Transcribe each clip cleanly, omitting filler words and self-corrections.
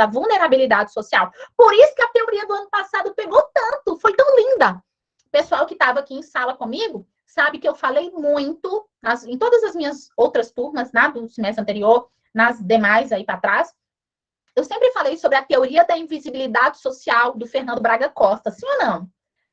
da vulnerabilidade social. Por isso que a teoria do ano passado pegou tanto, foi tão linda. O pessoal que estava aqui em sala comigo sabe que eu falei muito, em todas as minhas outras turmas, do semestre anterior, nas demais aí para trás, eu sempre falei sobre a teoria da invisibilidade social do Fernando Braga Costa, sim ou não?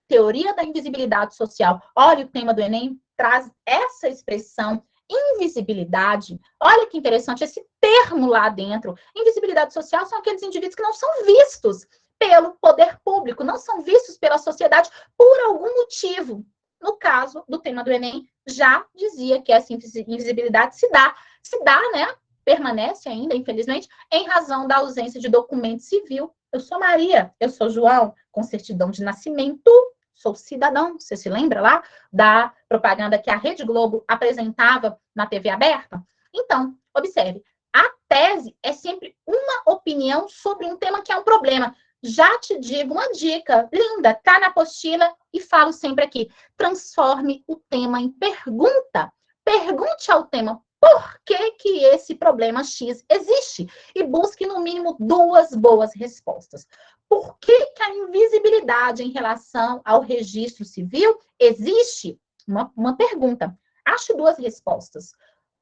Teoria da invisibilidade social. Olha, o tema do Enem traz essa expressão, invisibilidade. Olha que interessante esse termo lá dentro. Invisibilidade social são aqueles indivíduos que não são vistos pelo poder público, não são vistos pela sociedade por algum motivo. No caso do tema do Enem, já dizia que essa invisibilidade se dá, né? Permanece ainda, infelizmente, em razão da ausência de documento civil. Eu sou Maria, eu sou João, com certidão de nascimento, sou cidadão. Você se lembra lá da propaganda que a Rede Globo apresentava na TV aberta? Então, observe, a tese é sempre uma opinião sobre um tema que é um problema. Já te digo uma dica linda, tá na apostila e falo sempre aqui. Transforme o tema em pergunta. Pergunte ao tema por que esse problema X existe e busque no mínimo 2 boas respostas. Por que a invisibilidade em relação ao registro civil existe? Uma pergunta. Ache 2 respostas.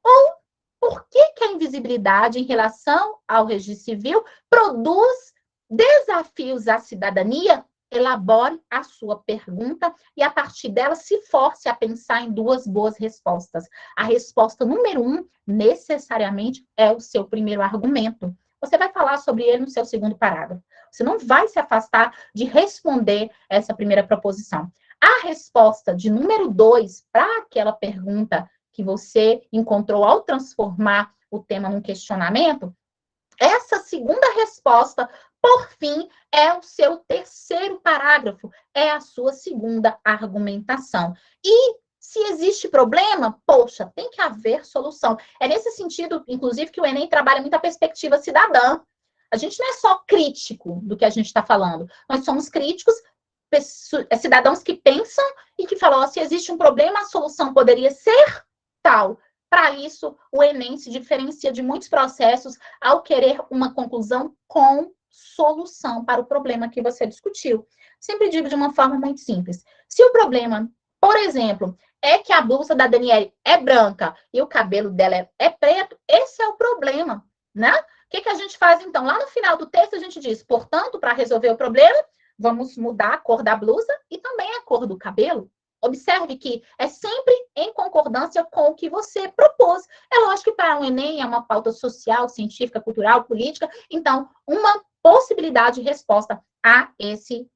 Ou por que a invisibilidade em relação ao registro civil produz desafios à cidadania? Elabore a sua pergunta e, a partir dela, se force a pensar em 2 boas respostas. A resposta número 1, necessariamente, é o seu primeiro argumento. Você vai falar sobre ele no seu segundo parágrafo. Você não vai se afastar de responder essa primeira proposição. A resposta de número 2 para aquela pergunta que você encontrou ao transformar o tema num questionamento, essa segunda resposta, por fim, é o seu terceiro parágrafo, é a sua segunda argumentação. E se existe problema, poxa, tem que haver solução. É nesse sentido, inclusive, que o Enem trabalha muito a perspectiva cidadã. A gente não é só crítico do que a gente está falando, nós somos críticos, cidadãos que pensam e que falam, se existe um problema, a solução poderia ser tal. Para isso, o Enem se diferencia de muitos processos ao querer uma conclusão com solução para o problema que você discutiu. Sempre digo de uma forma muito simples. Se o problema, por exemplo, é que a blusa da Daniele é branca e o cabelo dela é preto, esse é o problema, né? O que a gente faz, então? Lá no final do texto, a gente diz, portanto, para resolver o problema, vamos mudar a cor da blusa e também a cor do cabelo. Observe que é sempre em concordância com o que você propôs. É lógico que para o Enem é uma pauta social, científica, cultural, política, então, uma possibilidade de resposta a esse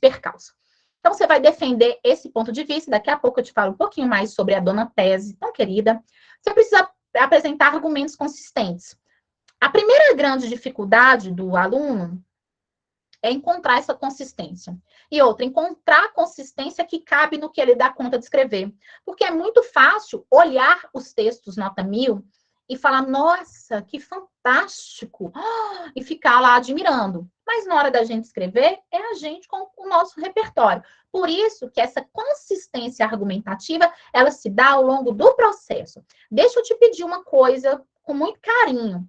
percalço. Então, você vai defender esse ponto de vista. Daqui a pouco eu te falo um pouquinho mais sobre a dona tese, tão querida. Você precisa apresentar argumentos consistentes. A primeira grande dificuldade do aluno é encontrar essa consistência. E outra, encontrar a consistência que cabe no que ele dá conta de escrever. Porque é muito fácil olhar os textos nota 1000 e falar, nossa, que fantástico! E ficar lá admirando. Mas na hora da gente escrever, é a gente com o nosso repertório. Por isso que essa consistência argumentativa, ela se dá ao longo do processo. Deixa eu te pedir uma coisa com muito carinho.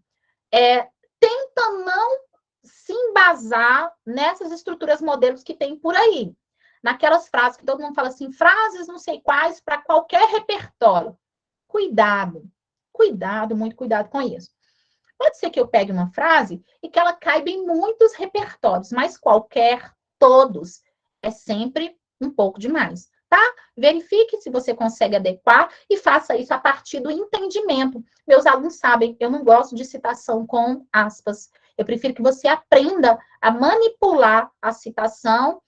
Tenta não se embasar nessas estruturas modelos que tem por aí. Naquelas frases que todo mundo fala assim, frases não sei quais para qualquer repertório. Cuidado, muito cuidado com isso. Pode ser que eu pegue uma frase e que ela caiba em muitos repertórios, mas qualquer, todos, é sempre um pouco demais, tá? Verifique se você consegue adequar e faça isso a partir do entendimento. Meus alunos sabem, eu não gosto de citação com aspas. Eu prefiro que você aprenda a manipular a citação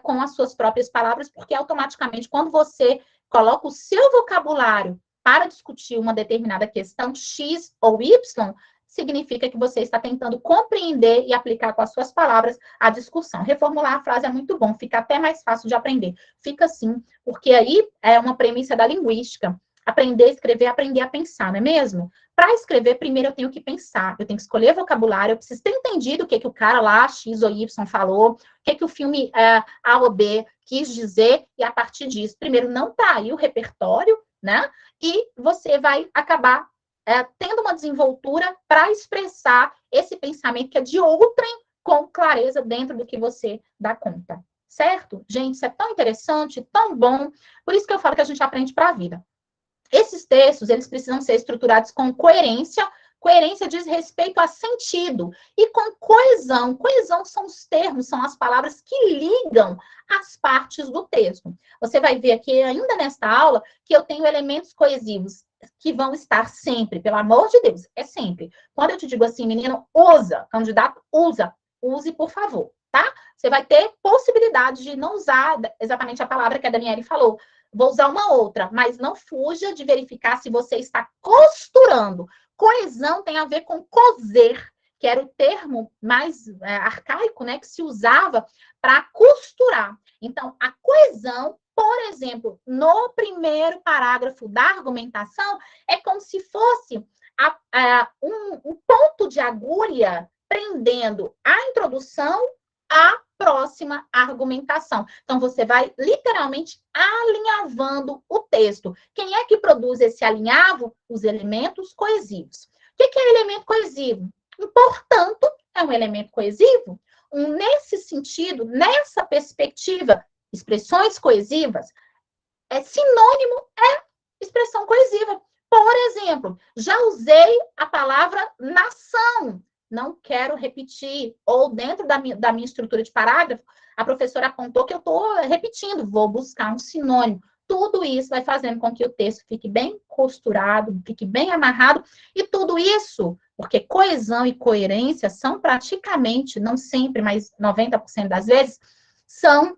com as suas próprias palavras, porque automaticamente, quando você coloca o seu vocabulário para discutir uma determinada questão, X ou Y, significa que você está tentando compreender e aplicar com as suas palavras a discussão. Reformular a frase é muito bom, fica até mais fácil de aprender. Fica assim, porque aí é uma premissa da linguística. Aprender a escrever, aprender a pensar, não é mesmo? Para escrever, primeiro eu tenho que pensar, eu tenho que escolher vocabulário, eu preciso ter entendido o que o cara lá, X ou Y, falou, o que o filme A ou B quis dizer, e a partir disso, primeiro não tá aí o repertório, né? E você vai acabar tendo uma desenvoltura para expressar esse pensamento que é de outrem com clareza dentro do que você dá conta. Certo? Gente, isso é tão interessante, tão bom. Por isso que eu falo que a gente aprende para a vida. Esses textos, eles precisam ser estruturados com coerência. Coerência diz respeito a sentido. E com coesão. Coesão são os termos, são as palavras que ligam as partes do texto. Você vai ver aqui, ainda nesta aula, que eu tenho elementos coesivos que vão estar sempre, pelo amor de Deus, é sempre. Quando eu te digo assim, menino, usa, candidato, usa, use, por favor, tá? Você vai ter possibilidade de não usar exatamente a palavra que a Daniele falou. Vou usar uma outra, mas não fuja de verificar se você está costurando. Coesão tem a ver com coser, que era o termo mais arcaico, né, que se usava para costurar. Então, a coesão, por exemplo, no primeiro parágrafo da argumentação, é como se fosse um ponto de agulha prendendo a introdução à próxima argumentação. Então, você vai literalmente alinhavando o texto. Quem é que produz esse alinhavo? Os elementos coesivos. O que é elemento coesivo? Portanto, é um elemento coesivo. Nesse sentido, nessa perspectiva, expressões coesivas, sinônimo é expressão coesiva. Por exemplo, já usei a palavra nação. Não quero repetir. Ou dentro da minha estrutura de parágrafo, a professora apontou que eu estou repetindo. Vou buscar um sinônimo. Tudo isso vai fazendo com que o texto fique bem costurado, fique bem amarrado. E tudo isso, porque coesão e coerência são praticamente, não sempre, mas 90% das vezes, são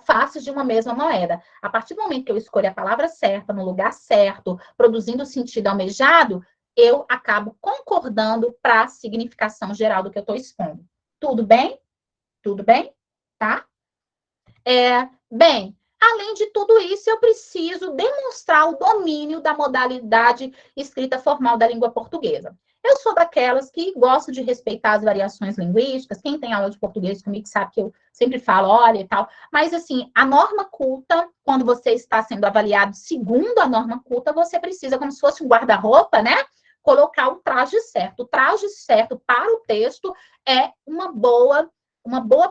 faces de uma mesma moeda. A partir do momento que eu escolho a palavra certa, no lugar certo, produzindo o sentido almejado, eu acabo concordando para a significação geral do que eu estou expondo. Tudo bem? Tudo bem? Tá? Bem, além de tudo isso, eu preciso demonstrar o domínio da modalidade escrita formal da língua portuguesa. Eu sou daquelas que gosto de respeitar as variações linguísticas. Quem tem aula de português comigo sabe que eu sempre falo, olha e tal. Mas, assim, a norma culta, quando você está sendo avaliado segundo a norma culta, você precisa, como se fosse um guarda-roupa, né? Colocar o traje certo. O traje certo para o texto é uma boa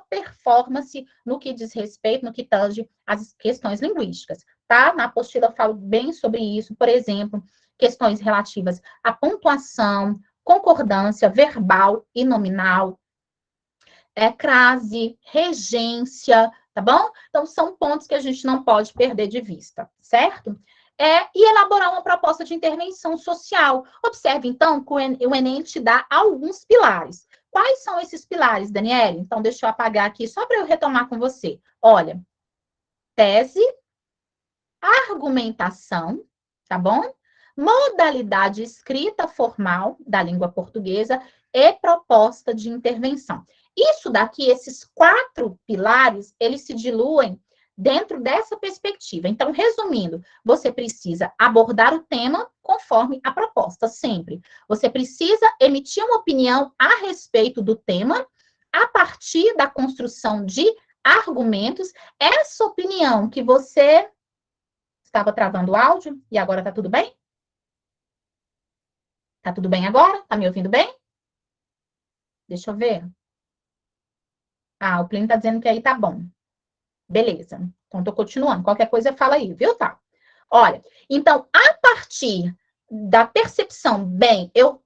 performance no que diz respeito, no que tange as questões linguísticas, tá? Na apostila eu falo bem sobre isso, por exemplo, questões relativas à pontuação, concordância verbal e nominal, crase, regência, tá bom? Então, são pontos que a gente não pode perder de vista, certo? E elaborar uma proposta de intervenção social. Observe, então, que o Enem te dá alguns pilares. Quais são esses pilares, Daniele? Então, deixa eu apagar aqui, só para eu retomar com você. Olha, tese, argumentação, tá bom? Modalidade escrita formal da língua portuguesa e proposta de intervenção. Isso daqui, esses 4 pilares, eles se diluem dentro dessa perspectiva. Então, resumindo, você precisa abordar o tema conforme a proposta, sempre. Você precisa emitir uma opinião a respeito do tema a partir da construção de argumentos. Essa opinião que você estava travando o áudio e agora tá tudo bem? Tá tudo bem agora? Tá me ouvindo bem? Deixa eu ver. O Plínio tá dizendo que aí tá bom. Beleza. Então, tô continuando. Qualquer coisa, fala aí, viu, tá? Olha, então, a partir da percepção, bem, eu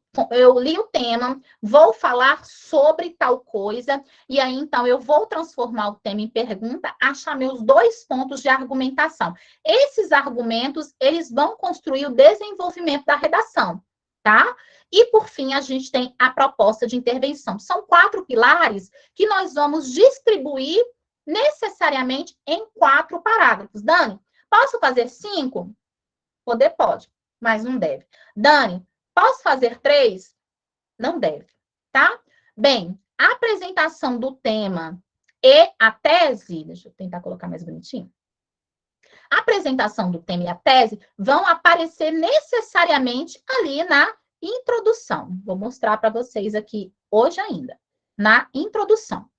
li o tema, vou falar sobre tal coisa, e aí, então, eu vou transformar o tema em pergunta, achar meus 2 pontos de argumentação. Esses argumentos, eles vão construir o desenvolvimento da redação, tá? E, por fim, a gente tem a proposta de intervenção. São 4 pilares que nós vamos distribuir necessariamente em 4 parágrafos. Dani, posso fazer 5? Poder pode, mas não deve. Dani, posso fazer 3? Não deve, tá? Bem, a apresentação do tema e a tese, deixa eu tentar colocar mais bonitinho. A apresentação do tema e a tese vão aparecer necessariamente ali na introdução. Vou mostrar para vocês aqui hoje ainda, na introdução.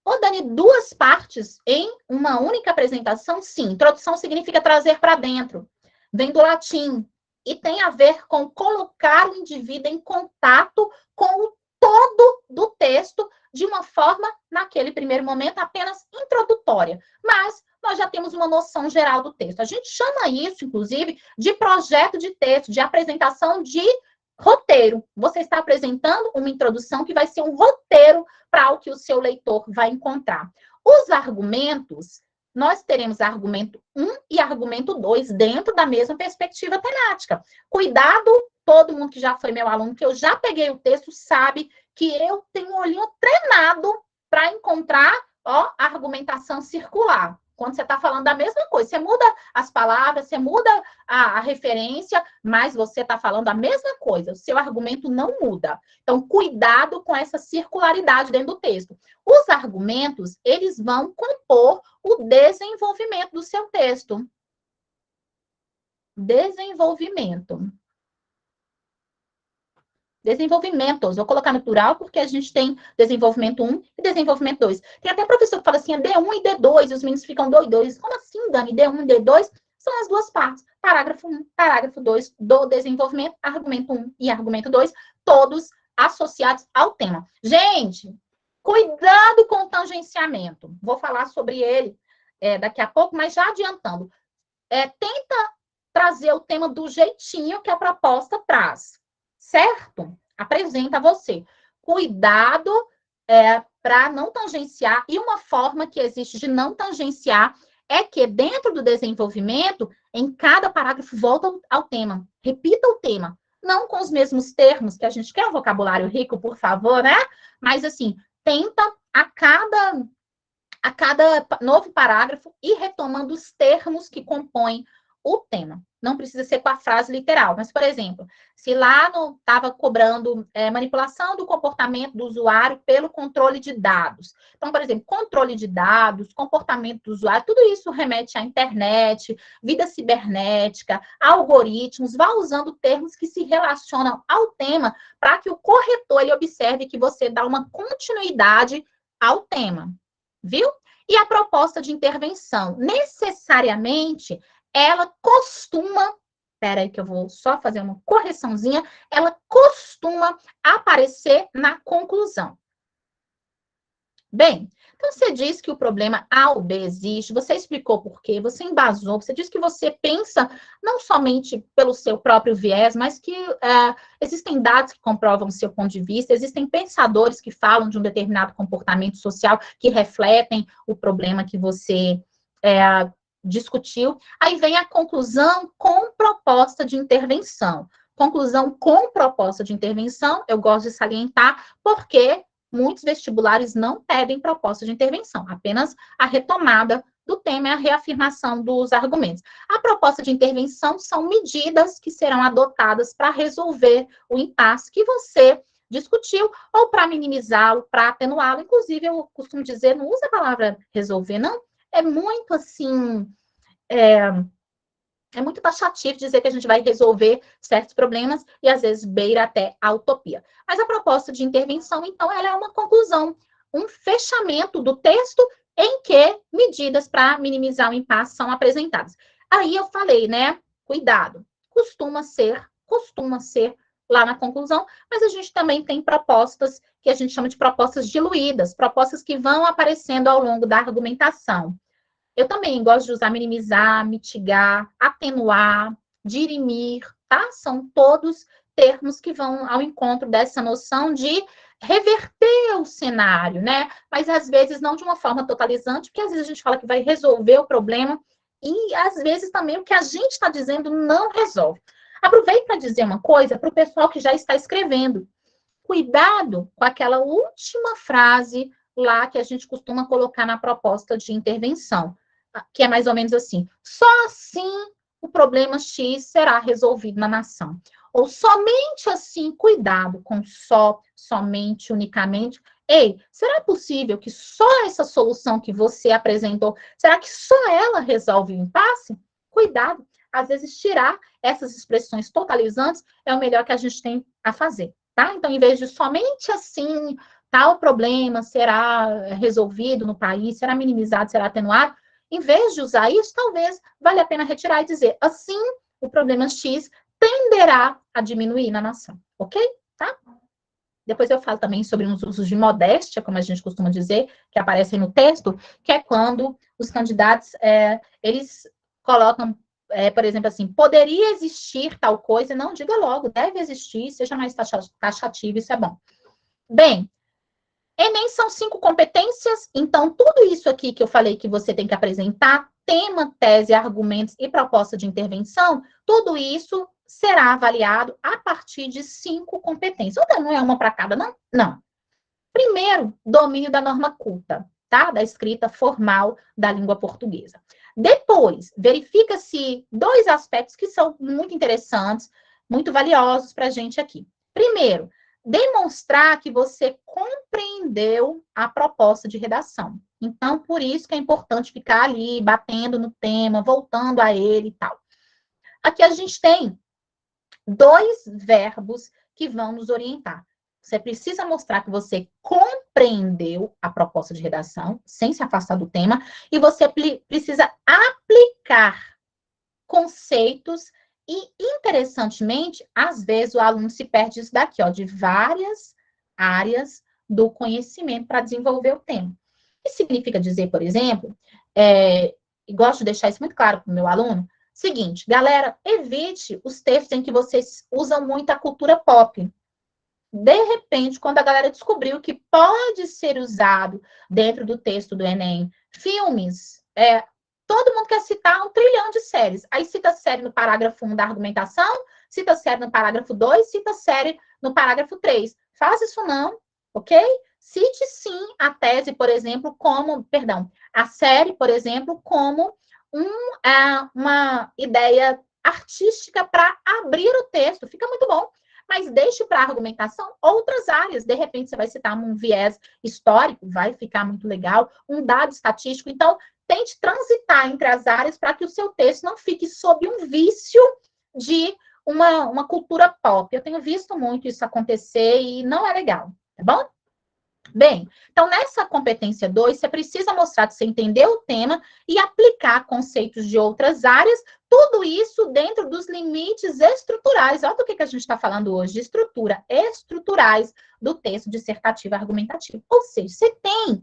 Ô, Dani, 2 partes em uma única apresentação? Sim. Introdução significa trazer para dentro. Vem do latim. e tem a ver com colocar o indivíduo em contato com o todo do texto de uma forma, naquele primeiro momento, apenas introdutória. Mas nós já temos uma noção geral do texto. A gente chama isso, inclusive, de projeto de texto, de apresentação de roteiro. Você está apresentando uma introdução que vai ser um roteiro para o que o seu leitor vai encontrar. Os argumentos, nós teremos argumento 1 e argumento 2 dentro da mesma perspectiva temática. Cuidado, todo mundo que já foi meu aluno, que eu já peguei o texto, sabe que eu tenho um olhinho treinado para encontrar, ó, a argumentação circular. Quando você está falando da mesma coisa, você muda as palavras, você muda a referência, mas você está falando a mesma coisa, o seu argumento não muda. Então, cuidado com essa circularidade dentro do texto. Os argumentos, eles vão compor o desenvolvimento do seu texto. Desenvolvimentos. Vou colocar no plural porque a gente tem desenvolvimento 1 e desenvolvimento 2. Tem até professor que fala assim, é D1 e D2, e os meninos ficam doidos. Como assim, Dani? D1 e D2 são as duas partes. Parágrafo 1, parágrafo 2 do desenvolvimento, argumento 1 e argumento 2, todos associados ao tema. Gente, cuidado com o tangenciamento. Vou falar sobre ele daqui a pouco, mas já adiantando. Tenta trazer o tema do jeitinho que a proposta traz. Certo? Apresenta você. Cuidado para não tangenciar. E uma forma que existe de não tangenciar é que dentro do desenvolvimento, em cada parágrafo, volta ao tema. Repita o tema. Não com os mesmos termos, que a gente quer um vocabulário rico, por favor, né? Mas, assim, tenta a cada novo parágrafo ir retomando os termos que compõem o tema. Não precisa ser com a frase literal, mas, por exemplo, se lá estava cobrando manipulação do comportamento do usuário pelo controle de dados. Então, por exemplo, controle de dados, comportamento do usuário, tudo isso remete à internet, vida cibernética, algoritmos, vá usando termos que se relacionam ao tema para que o corretor ele observe que você dá uma continuidade ao tema, viu? E a proposta de intervenção, necessariamente, ela costuma, espera aí que eu vou só fazer uma correçãozinha, ela costuma aparecer na conclusão. Bem, então você diz que o problema A ou B existe, você explicou por quê, você embasou, você diz que você pensa não somente pelo seu próprio viés, mas que existem dados que comprovam o seu ponto de vista, existem pensadores que falam de um determinado comportamento social que refletem o problema que você discutiu. Aí vem a conclusão com proposta de intervenção. Conclusão com proposta de intervenção, eu gosto de salientar, porque muitos vestibulares não pedem proposta de intervenção, apenas a retomada do tema e a reafirmação dos argumentos. A proposta de intervenção são medidas que serão adotadas para resolver o impasse que você discutiu, ou para minimizá-lo, para atenuá-lo. Inclusive, eu costumo dizer, não usa a palavra resolver, não. É muito assim, é muito taxativo dizer que a gente vai resolver certos problemas e às vezes beira até a utopia. Mas a proposta de intervenção, então, ela é uma conclusão, um fechamento do texto em que medidas para minimizar o impasse são apresentadas. Aí eu falei, né? Cuidado. Costuma ser lá na conclusão, mas a gente também tem propostas que a gente chama de propostas diluídas, propostas que vão aparecendo ao longo da argumentação. Eu também gosto de usar minimizar, mitigar, atenuar, dirimir, tá? São todos termos que vão ao encontro dessa noção de reverter o cenário, né? Mas às vezes não de uma forma totalizante, porque às vezes a gente fala que vai resolver o problema e às vezes também o que a gente está dizendo não resolve. Aproveito para dizer uma coisa para o pessoal que já está escrevendo. Cuidado com aquela última frase lá que a gente costuma colocar na proposta de intervenção, que é mais ou menos assim: só assim o problema X será resolvido na nação. Ou somente assim, cuidado com só, somente, unicamente. Ei, será possível que só essa solução que você apresentou, será que só ela resolve o impasse? Cuidado, às vezes tirar essas expressões totalizantes é o melhor que a gente tem a fazer, tá? Então, em vez de somente assim, tal problema será resolvido no país, será minimizado, será atenuado, em vez de usar isso, talvez valha a pena retirar e dizer, assim, o problema X tenderá a diminuir na nação, ok? Tá? Depois eu falo também sobre uns usos de modéstia, como a gente costuma dizer, que aparecem no texto, que é quando os candidatos, eles colocam, por exemplo, assim, poderia existir tal coisa, não, diga logo, deve existir, seja mais taxativo, isso é bom. Bem, Enem são 5 competências, então tudo isso aqui que eu falei que você tem que apresentar, tema, tese, argumentos e proposta de intervenção, tudo isso será avaliado a partir de 5 competências. Então, não é uma para cada, não? Não. Primeiro, domínio da norma culta, tá? Da escrita formal da língua portuguesa. Depois, verifica-se 2 aspectos que são muito interessantes, muito valiosos para a gente aqui. Primeiro, demonstrar que você compreendeu a proposta de redação. Então, por isso que é importante ficar ali, batendo no tema, voltando a ele e tal. Aqui a gente tem 2 verbos que vão nos orientar. Você precisa mostrar que você compreendeu a proposta de redação, sem se afastar do tema, e você precisa aplicar conceitos e, interessantemente, às vezes o aluno se perde isso daqui, ó, de várias áreas do conhecimento para desenvolver o tema. Isso significa dizer, por exemplo, e gosto de deixar isso muito claro para o meu aluno, seguinte, galera, evite os textos em que vocês usam muito a cultura pop. De repente, quando a galera descobriu que pode ser usado dentro do texto do Enem, filmes, todo mundo quer citar 1 trilhão de séries. Aí cita série no parágrafo 1 da argumentação, cita série no parágrafo 2, cita série no parágrafo 3. Faz isso não, ok? Cite sim a tese, por exemplo, a série, por exemplo, como uma ideia artística para abrir o texto. Fica muito bom. Mas deixe para a argumentação outras áreas. De repente, você vai citar um viés histórico, vai ficar muito legal, um dado estatístico. Então, tente transitar entre as áreas para que o seu texto não fique sob um vício de uma cultura pop. Eu tenho visto muito isso acontecer e não é legal, tá bom? Bem, então nessa competência 2, você precisa mostrar que você entendeu o tema e aplicar conceitos de outras áreas, tudo isso dentro dos limites estruturais. Olha do que a gente está falando hoje, de estrutura, estruturais do texto dissertativo argumentativo. Ou seja, você tem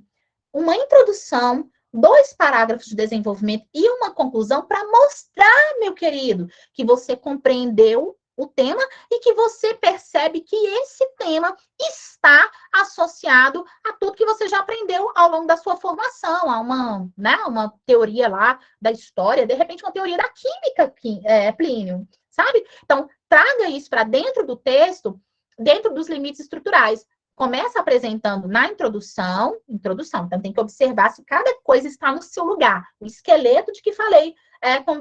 uma introdução, 2 parágrafos de desenvolvimento e uma conclusão para mostrar, meu querido, que você compreendeu o tema e que você percebe que esse tema está associado a tudo que você já aprendeu ao longo da sua formação, a uma teoria lá da história, de repente uma teoria da química, Plínio, sabe? Então, traga isso para dentro do texto, dentro dos limites estruturais. Começa apresentando na introdução, então tem que observar se cada coisa está no seu lugar, o esqueleto de que falei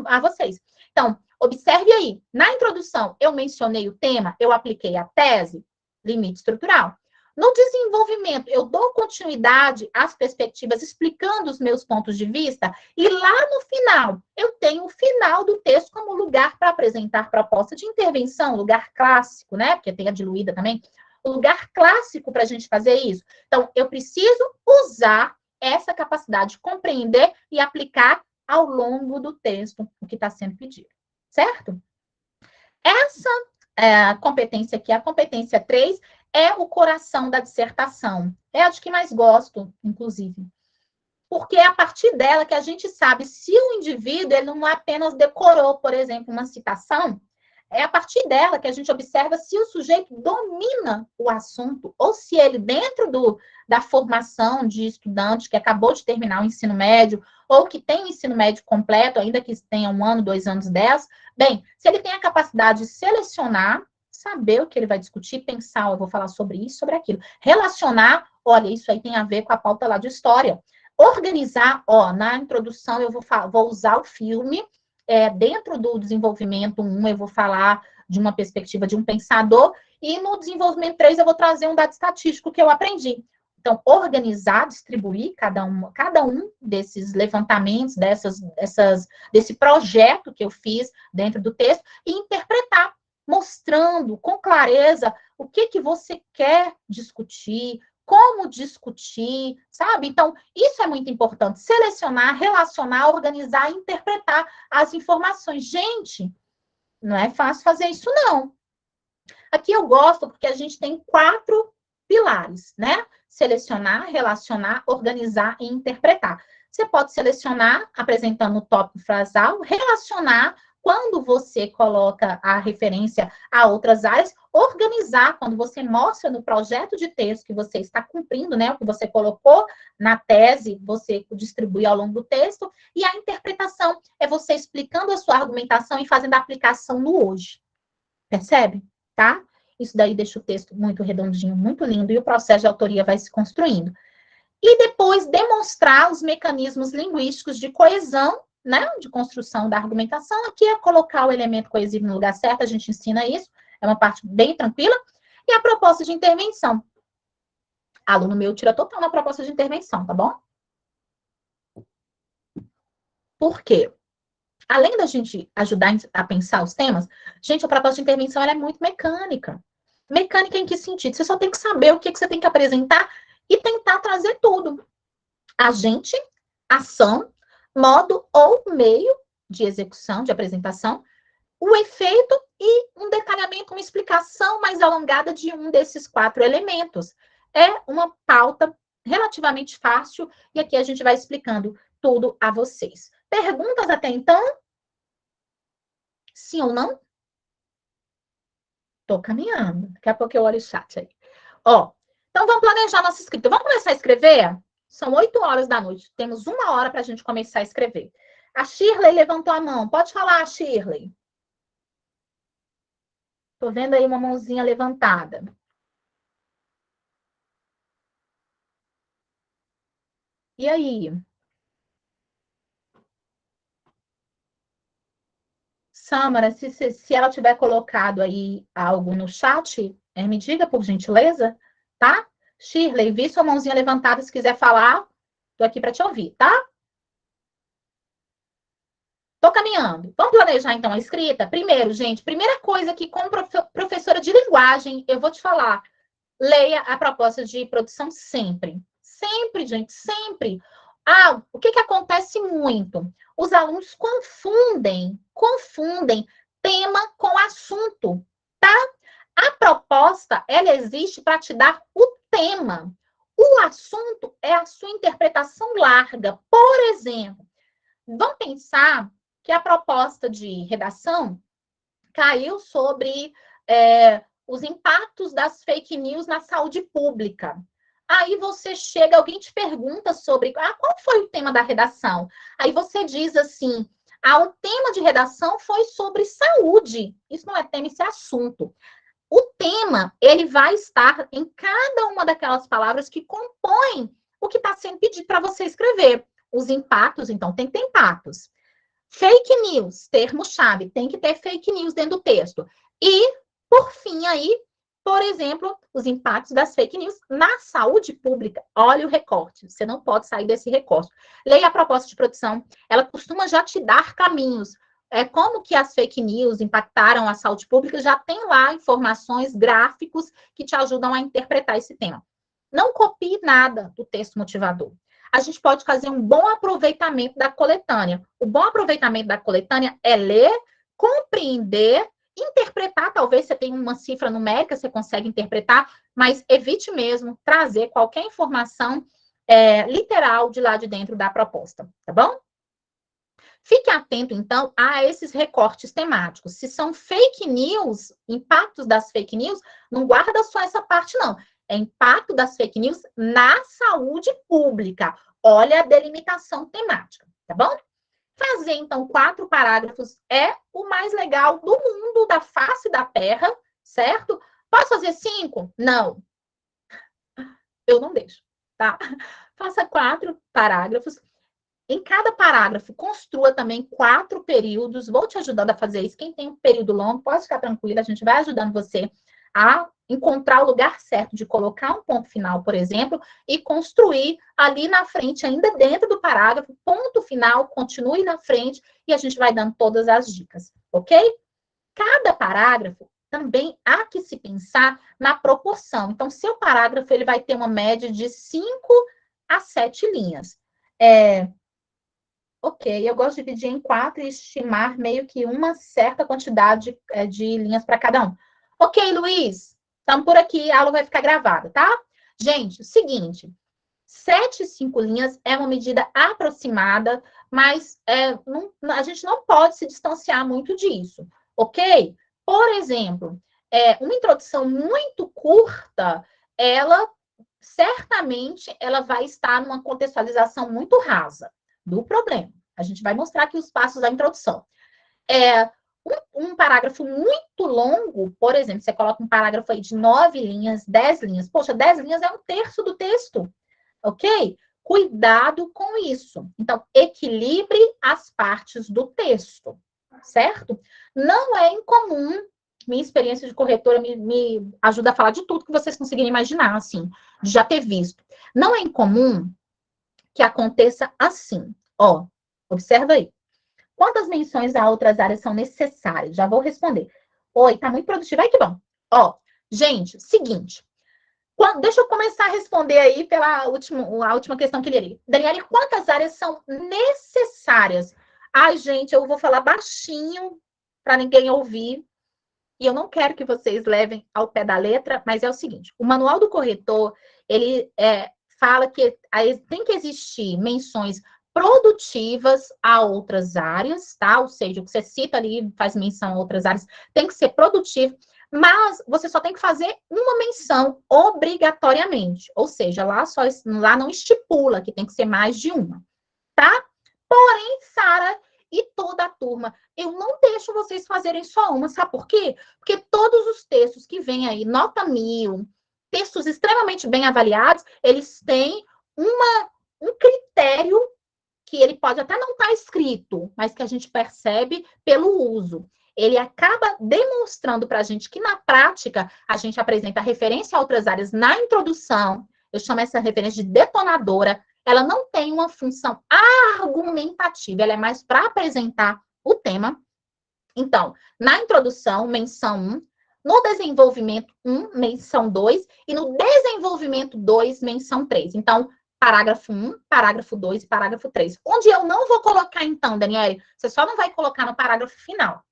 a vocês. Então, observe aí, na introdução eu mencionei o tema, eu apliquei a tese, limite estrutural. No desenvolvimento, eu dou continuidade às perspectivas, explicando os meus pontos de vista, e lá no final, eu tenho o final do texto como lugar para apresentar proposta de intervenção, lugar clássico, né? Porque tem a diluída também, o lugar clássico para a gente fazer isso. Então, eu preciso usar essa capacidade de compreender e aplicar ao longo do texto o que está sendo pedido, certo? Essa competência aqui, a competência 3, é o coração da dissertação. É a de que mais gosto, inclusive. Porque é a partir dela que a gente sabe se o indivíduo ele não apenas decorou, por exemplo, uma citação, é a partir dela que a gente observa se o sujeito domina o assunto, ou se ele, dentro da formação de estudante que acabou de terminar o ensino médio, ou que tem o ensino médio completo, ainda que tenha 1 ano, 2 anos, 10, bem, se ele tem a capacidade de selecionar, saber o que ele vai discutir, pensar, eu vou falar sobre isso, sobre aquilo, relacionar, olha, isso aí tem a ver com a pauta lá de história, organizar, na introdução eu vou usar o filme, dentro do desenvolvimento 1, eu vou falar de uma perspectiva de um pensador, e no desenvolvimento 3 eu vou trazer um dado estatístico que eu aprendi. Então, organizar, distribuir cada um desses levantamentos, desse projeto que eu fiz dentro do texto, e interpretar, mostrando com clareza o que você quer discutir, como discutir, sabe? Então, isso é muito importante. Selecionar, relacionar, organizar, interpretar as informações. Gente, Não é fácil fazer isso, não. Aqui eu gosto porque a gente tem 4 pilares, né? Selecionar, relacionar, organizar e interpretar. Você pode selecionar apresentando o tópico frasal, relacionar quando você coloca a referência a outras áreas, organizar quando você mostra no projeto de texto que você está cumprindo, né? O que você colocou na tese, você distribui ao longo do texto, e a interpretação é você explicando a sua argumentação e fazendo a aplicação no hoje. Percebe? Tá? Isso daí deixa o texto muito redondinho, muito lindo, e o processo de autoria vai se construindo. E depois demonstrar os mecanismos linguísticos de coesão, né, de construção da argumentação. Aqui é colocar o elemento coesivo no lugar certo, a gente ensina isso, é uma parte bem tranquila. E a proposta de intervenção. Aluno meu tira total na proposta de intervenção, tá bom? Por quê? Além da gente ajudar a pensar os temas, gente, a proposta de intervenção ela é muito mecânica. Mecânica em que sentido? Você só tem que saber o que você tem que apresentar e tentar trazer tudo. Agente, ação, modo ou meio de execução, de apresentação, o efeito e um detalhamento, uma explicação mais alongada de um desses 4 elementos. É uma pauta relativamente fácil e aqui a gente vai explicando tudo a vocês. Perguntas até então? Sim ou não? Tô caminhando. Daqui a pouco eu olho o chat aí. Ó, então vamos planejar nossa escrita. Vamos começar a escrever? São 8 horas da noite. Temos 1 hora para a gente começar a escrever. A Shirley levantou a mão. Pode falar, Shirley. Tô vendo aí uma mãozinha levantada. E aí? Samara, se ela tiver colocado aí algo no chat, me diga, por gentileza, tá? Shirley, vi sua mãozinha levantada. Se quiser falar, tô aqui para te ouvir, tá? Tô caminhando. Vamos planejar, então, a escrita? Primeiro, gente, primeira coisa que, como professora de linguagem, eu vou te falar, leia a proposta de produção sempre. Sempre, gente, sempre. Ah, o que acontece muito? Os alunos confundem tema com assunto, tá? A proposta, ela existe para te dar o tema. O assunto é a sua interpretação larga. Por exemplo, vamos pensar que a proposta de redação caiu sobre os impactos das fake news na saúde pública. Aí você chega, alguém te pergunta sobre qual foi o tema da redação? Aí você diz assim: o tema de redação foi sobre saúde. Isso não é tema, isso é assunto. O tema, ele vai estar em cada uma daquelas palavras que compõem o que está sendo pedido para você escrever. Os impactos, então, tem que ter impactos. Fake news, termo-chave, tem que ter fake news dentro do texto. E, por fim, aí, por exemplo, os impactos das fake news na saúde pública. Olha o recorte, você não pode sair desse recorte. Leia a proposta de produção, ela costuma já te dar caminhos. Como que as fake news impactaram a saúde pública, já tem lá informações, gráficos que te ajudam a interpretar esse tema. Não copie nada do texto motivador. A gente pode fazer um bom aproveitamento da coletânea. O bom aproveitamento da coletânea é ler, compreender, interpretar. Talvez você tenha uma cifra numérica, você consegue interpretar, mas evite mesmo trazer qualquer informação literal de lá de dentro da proposta, tá bom? Fique atento, então, a esses recortes temáticos. Se são fake news, impactos das fake news, não guarda só essa parte, não. É impacto das fake news na saúde pública. Olha a delimitação temática, tá bom? Fazer, então, 4 parágrafos é o mais legal do mundo, da face da terra, certo? Posso fazer 5? Não. Eu não deixo, tá? Faça 4 parágrafos. Em cada parágrafo, construa também 4 períodos. Vou te ajudando a fazer isso. Quem tem um período longo, pode ficar tranquila, a gente vai ajudando você a encontrar o lugar certo de colocar um ponto final, por exemplo, e construir ali na frente, ainda dentro do parágrafo, ponto final, continue na frente, e a gente vai dando todas as dicas, ok? Cada parágrafo também há que se pensar na proporção. Então, seu parágrafo ele vai ter uma média de 5 a 7 linhas. Ok, eu gosto de dividir em 4 e estimar meio que uma certa quantidade de linhas para cada um. Ok, Luiz, estamos por aqui, a aula vai ficar gravada, tá? Gente, o seguinte, 7 e 5 linhas é uma medida aproximada, mas a gente não pode se distanciar muito disso, ok? Por exemplo, uma introdução muito curta, ela certamente ela vai estar numa contextualização muito rasa do problema. A gente vai mostrar aqui os passos da introdução. Um parágrafo muito longo, por exemplo, você coloca um parágrafo aí de 9 linhas, 10 linhas. Poxa, 10 linhas é um terço do texto, ok? Cuidado com isso. Então, equilibre as partes do texto, certo? Não é incomum, minha experiência de corretora me ajuda a falar de tudo que vocês conseguirem imaginar, assim, de já ter visto. Não é incomum que aconteça assim. Ó, observa aí. Quantas menções a outras áreas são necessárias? Já vou responder. Oi, tá muito produtivo. Ai, que bom. Ó, gente, seguinte. Deixa eu começar a responder aí pela a última questão que ele ali. Daniele, quantas áreas são necessárias? Ai, gente, eu vou falar baixinho para ninguém ouvir. E eu não quero que vocês levem ao pé da letra, mas é o seguinte: o manual do corretor, ele fala que tem que existir menções produtivas a outras áreas, tá? Ou seja, o que você cita ali, faz menção a outras áreas, tem que ser produtivo, mas você só tem que fazer uma menção obrigatoriamente. Ou seja, lá não estipula que tem que ser mais de uma, tá? Porém, Sara e toda a turma, eu não deixo vocês fazerem só uma, sabe por quê? Porque todos os textos que vêm aí, nota 1000, textos extremamente bem avaliados, eles têm um critério que ele pode até não estar escrito, mas que a gente percebe pelo uso. Ele acaba demonstrando para a gente que, na prática, a gente apresenta referência a outras áreas na introdução. Eu chamo essa referência de detonadora. Ela não tem uma função argumentativa, ela é mais para apresentar o tema. Então, na introdução, menção 1, no desenvolvimento 1, menção 2, e no desenvolvimento 2, menção 3. Então, parágrafo 1, parágrafo 2 e parágrafo 3. Onde eu não vou colocar, então, Daniele, você só não vai colocar no parágrafo final,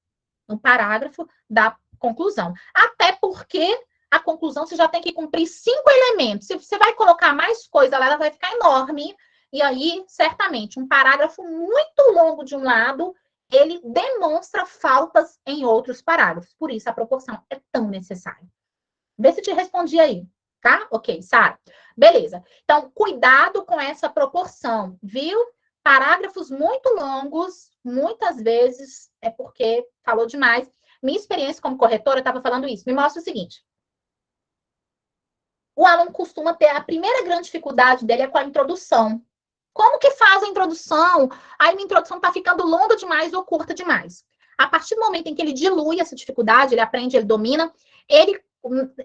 no parágrafo da conclusão. Até porque a conclusão você já tem que cumprir 5 elementos. Se você vai colocar mais coisa lá, ela vai ficar enorme. E aí, certamente, um parágrafo muito longo de um lado, ele demonstra faltas em outros parágrafos. Por isso, a proporção é tão necessária. Vê se te respondi aí, tá? Ok, Sara. Beleza. Então, cuidado com essa proporção, viu? Parágrafos muito longos, muitas vezes, é porque falou demais. Minha experiência como corretora estava falando isso. Me mostra o seguinte. O aluno costuma ter, a primeira grande dificuldade dele é com a introdução. Como que faz a introdução? Aí minha introdução está ficando longa demais ou curta demais. A partir do momento em que ele dilui essa dificuldade, ele aprende, ele domina, ele,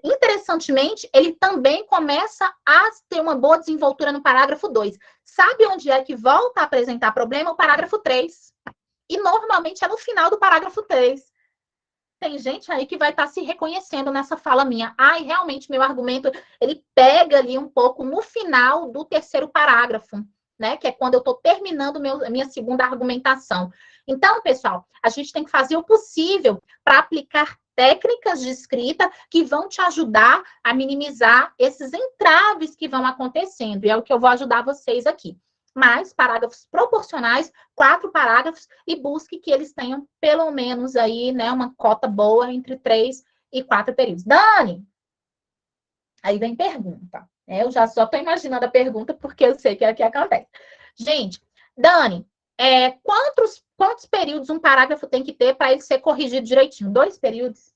interessantemente, ele também começa a ter uma boa desenvoltura no parágrafo 2. Sabe onde é que volta a apresentar problema? O parágrafo 3. E normalmente é no final do parágrafo 3. Tem gente aí que vai estar se reconhecendo nessa fala minha. Ai, realmente, meu argumento, ele pega ali um pouco no final do terceiro parágrafo, né? Que é quando eu estou terminando a minha segunda argumentação. Então, pessoal, a gente tem que fazer o possível para aplicar técnicas de escrita que vão te ajudar a minimizar esses entraves que vão acontecendo. E é o que eu vou ajudar vocês aqui. Mais parágrafos proporcionais, 4 parágrafos, e busque que eles tenham pelo menos aí, né, uma cota boa entre 3 e 4 períodos. Dani, aí vem pergunta. Eu já só estou imaginando a pergunta, porque eu sei que é o que acontece. Gente, Dani, quantos períodos um parágrafo tem que ter para ele ser corrigido direitinho? 2 períodos?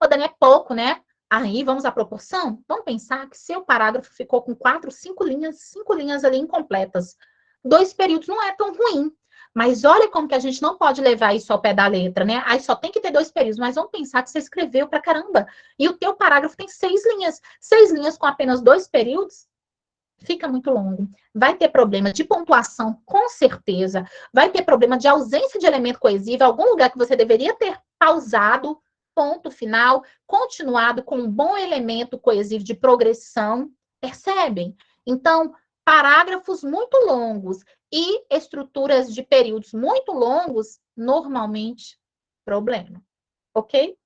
Ô, Dani, é pouco, né? Aí, vamos à proporção? Vamos pensar que seu parágrafo ficou com 4, 5 linhas ali incompletas. 2 períodos não é tão ruim. Mas olha como que a gente não pode levar isso ao pé da letra, né? Aí só tem que ter 2 períodos, mas vamos pensar que você escreveu pra caramba. E o teu parágrafo tem 6 linhas. 6 linhas com apenas 2 períodos? Fica muito longo. Vai ter problema de pontuação, com certeza. Vai ter problema de ausência de elemento coesivo, algum lugar que você deveria ter pausado, ponto final, continuado com um bom elemento coesivo de progressão. Percebem? Então, parágrafos muito longos E estruturas de períodos muito longos, normalmente, problema. Ok?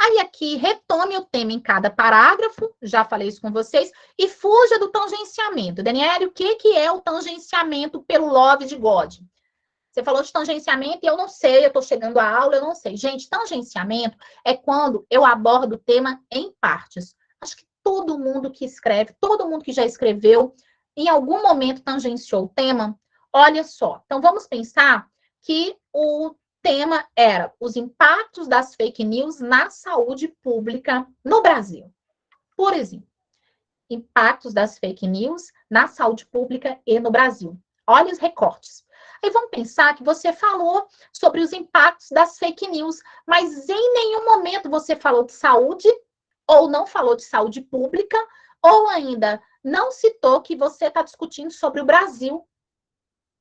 Aí aqui, retome o tema em cada parágrafo, já falei isso com vocês, e fuja do tangenciamento. Daniela, o que é o tangenciamento pelo Love de God? Você falou de tangenciamento e eu não sei, eu estou chegando à aula, eu não sei. Gente, tangenciamento é quando eu abordo o tema em partes. Acho que todo mundo que escreve, todo mundo que já escreveu, em algum momento tangenciou o tema. Olha só, então vamos pensar que o tema era os impactos das fake news na saúde pública no Brasil. Por exemplo, impactos das fake news na saúde pública e no Brasil. Olha os recortes. Aí vamos pensar que você falou sobre os impactos das fake news, mas em nenhum momento você falou de saúde, ou não falou de saúde pública, ou ainda não citou que você está discutindo sobre o Brasil.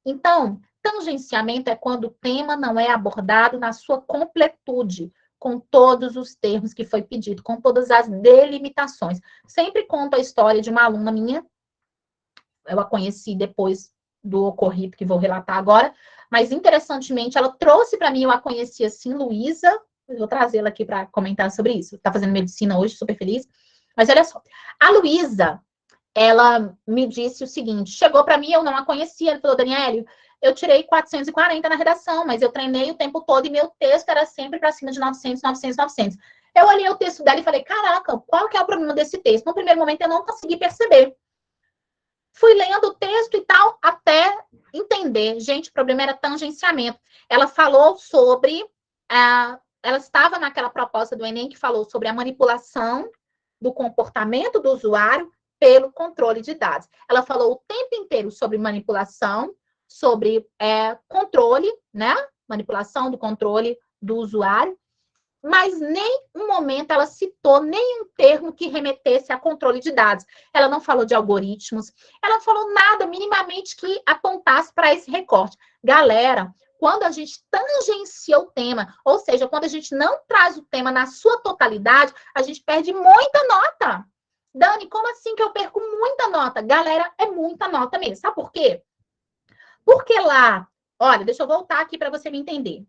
Então, tangenciamento é quando o tema não é abordado na sua completude, com todos os termos que foi pedido, com todas as delimitações. Sempre conto a história de uma aluna minha, eu a conheci depois do ocorrido que vou relatar agora, mas interessantemente ela trouxe para mim, eu a conheci assim, Luísa, eu vou trazê-la aqui para comentar sobre isso, está fazendo medicina hoje, super feliz, mas olha só, a Luísa, ela me disse o seguinte, chegou para mim, eu não a conhecia, ela falou, Daniele, eu tirei 440 na redação, mas eu treinei o tempo todo e meu texto era sempre para cima de 900, 900, 900. Eu olhei o texto dela e falei, caraca, qual que é o problema desse texto? No primeiro momento eu não consegui perceber. Fui lendo o texto e tal, até entender. Gente, o problema era tangenciamento. Ela falou sobre... ela estava naquela proposta do Enem que falou sobre a manipulação do comportamento do usuário pelo controle de dados. Ela falou o tempo inteiro sobre manipulação, sobre controle, né? Manipulação do controle do usuário, mas nem um momento ela citou nenhum termo que remetesse a controle de dados. Ela não falou de algoritmos, ela não falou nada minimamente que apontasse para esse recorte. Galera, quando a gente tangencia o tema, ou seja, quando a gente não traz o tema na sua totalidade, a gente perde muita nota. Dani, como assim que eu perco muita nota? Galera, é muita nota mesmo. Sabe por quê? Porque lá, olha, deixa eu voltar aqui para você me entender.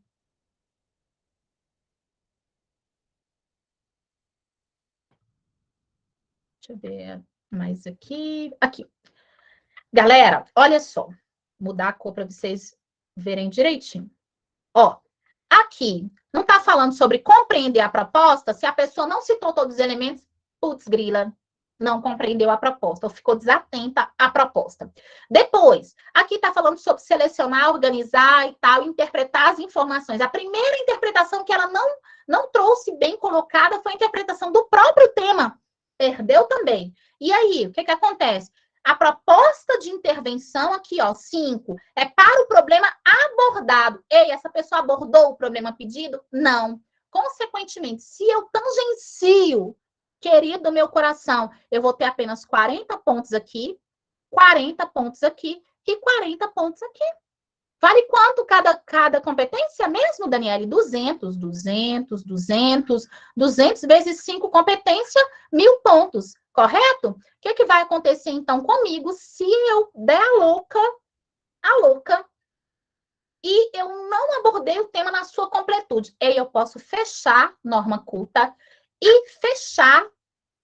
Deixa eu ver mais aqui. Aqui. Galera, olha só. Mudar a cor para vocês verem direitinho. Ó, aqui, não está falando sobre compreender a proposta, se a pessoa não citou todos os elementos, putz, grila, não compreendeu a proposta, ou ficou desatenta à proposta. Depois, aqui está falando sobre selecionar, organizar e tal, interpretar as informações. A primeira interpretação que ela não trouxe bem colocada foi a interpretação do próprio tema. Perdeu também. E aí, o que acontece? A proposta de intervenção aqui, ó, 5, é para o problema abordado. Ei, essa pessoa abordou o problema pedido? Não. Consequentemente, se eu tangencio, querido meu coração, eu vou ter apenas 40 pontos aqui, 40 pontos aqui e 40 pontos aqui. Vale quanto cada competência mesmo, Daniele? 200, 200, 200, 200 vezes 5 competência, 1.000 pontos, correto? O que vai acontecer, então, comigo se eu der a louca, e eu não abordei o tema na sua completude? E eu posso fechar norma culta e fechar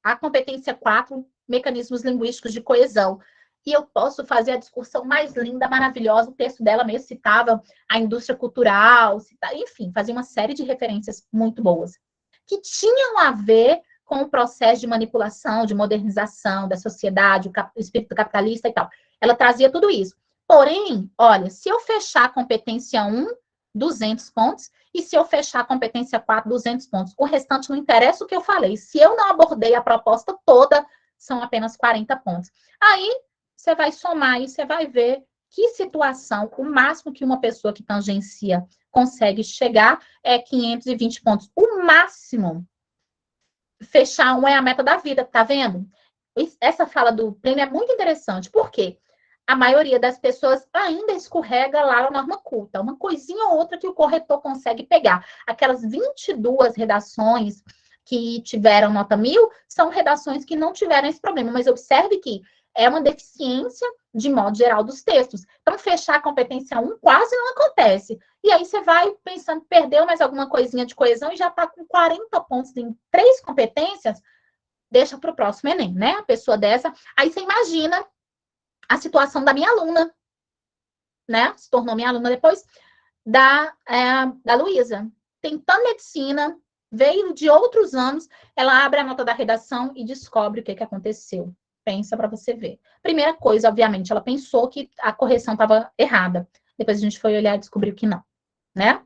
a competência 4, mecanismos linguísticos de coesão. E eu posso fazer a discussão mais linda, maravilhosa. O texto dela mesmo citava a indústria cultural, enfim, fazia uma série de referências muito boas, que tinham a ver com o processo de manipulação, de modernização da sociedade, o espírito capitalista e tal. Ela trazia tudo isso. Porém, olha, se eu fechar a competência 1, 200 pontos, e se eu fechar a competência 4, 200 pontos. O restante não interessa o que eu falei. Se eu não abordei a proposta toda, são apenas 40 pontos. Aí, você vai somar e você vai ver que situação, o máximo que uma pessoa que tangencia consegue chegar é 520 pontos. O máximo. Fechar um é a meta da vida, tá vendo? Essa fala do prêmio é muito interessante. Por quê? A maioria das pessoas ainda escorrega lá na norma culta. Uma coisinha ou outra que o corretor consegue pegar. Aquelas 22 redações que tiveram nota 1000 são redações que não tiveram esse problema, mas observe que é uma deficiência de modo geral dos textos. Então, fechar a competência 1 quase não acontece. E aí você vai pensando, perdeu mais alguma coisinha de coesão e já está com 40 pontos em 3 competências, deixa para o próximo Enem, né? A pessoa dessa. Aí você imagina a situação da minha aluna, né? Se tornou minha aluna depois, da Luísa. Tentando medicina, veio de outros anos, ela abre a nota da redação e descobre o que aconteceu. Pensa para você ver. Primeira coisa, obviamente, ela pensou que a correção estava errada. Depois a gente foi olhar e descobriu que não, né?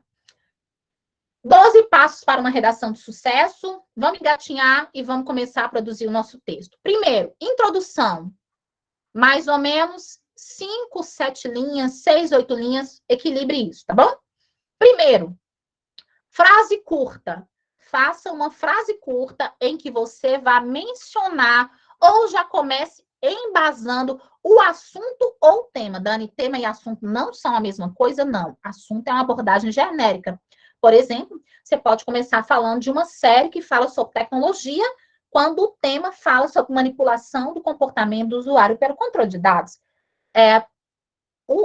12 passos para uma redação de sucesso. Vamos engatinhar e vamos começar a produzir o nosso texto. Primeiro, introdução. Mais ou menos 5, 7 linhas, 6, 8 linhas. Equilibre isso, tá bom? Primeiro, frase curta. Faça uma frase curta em que você vá mencionar ou já comece embasando o assunto ou tema. Dani, tema e assunto não são a mesma coisa? Não. Assunto é uma abordagem genérica. Por exemplo, você pode começar falando de uma série que fala sobre tecnologia, quando o tema fala sobre manipulação do comportamento do usuário pelo controle de dados.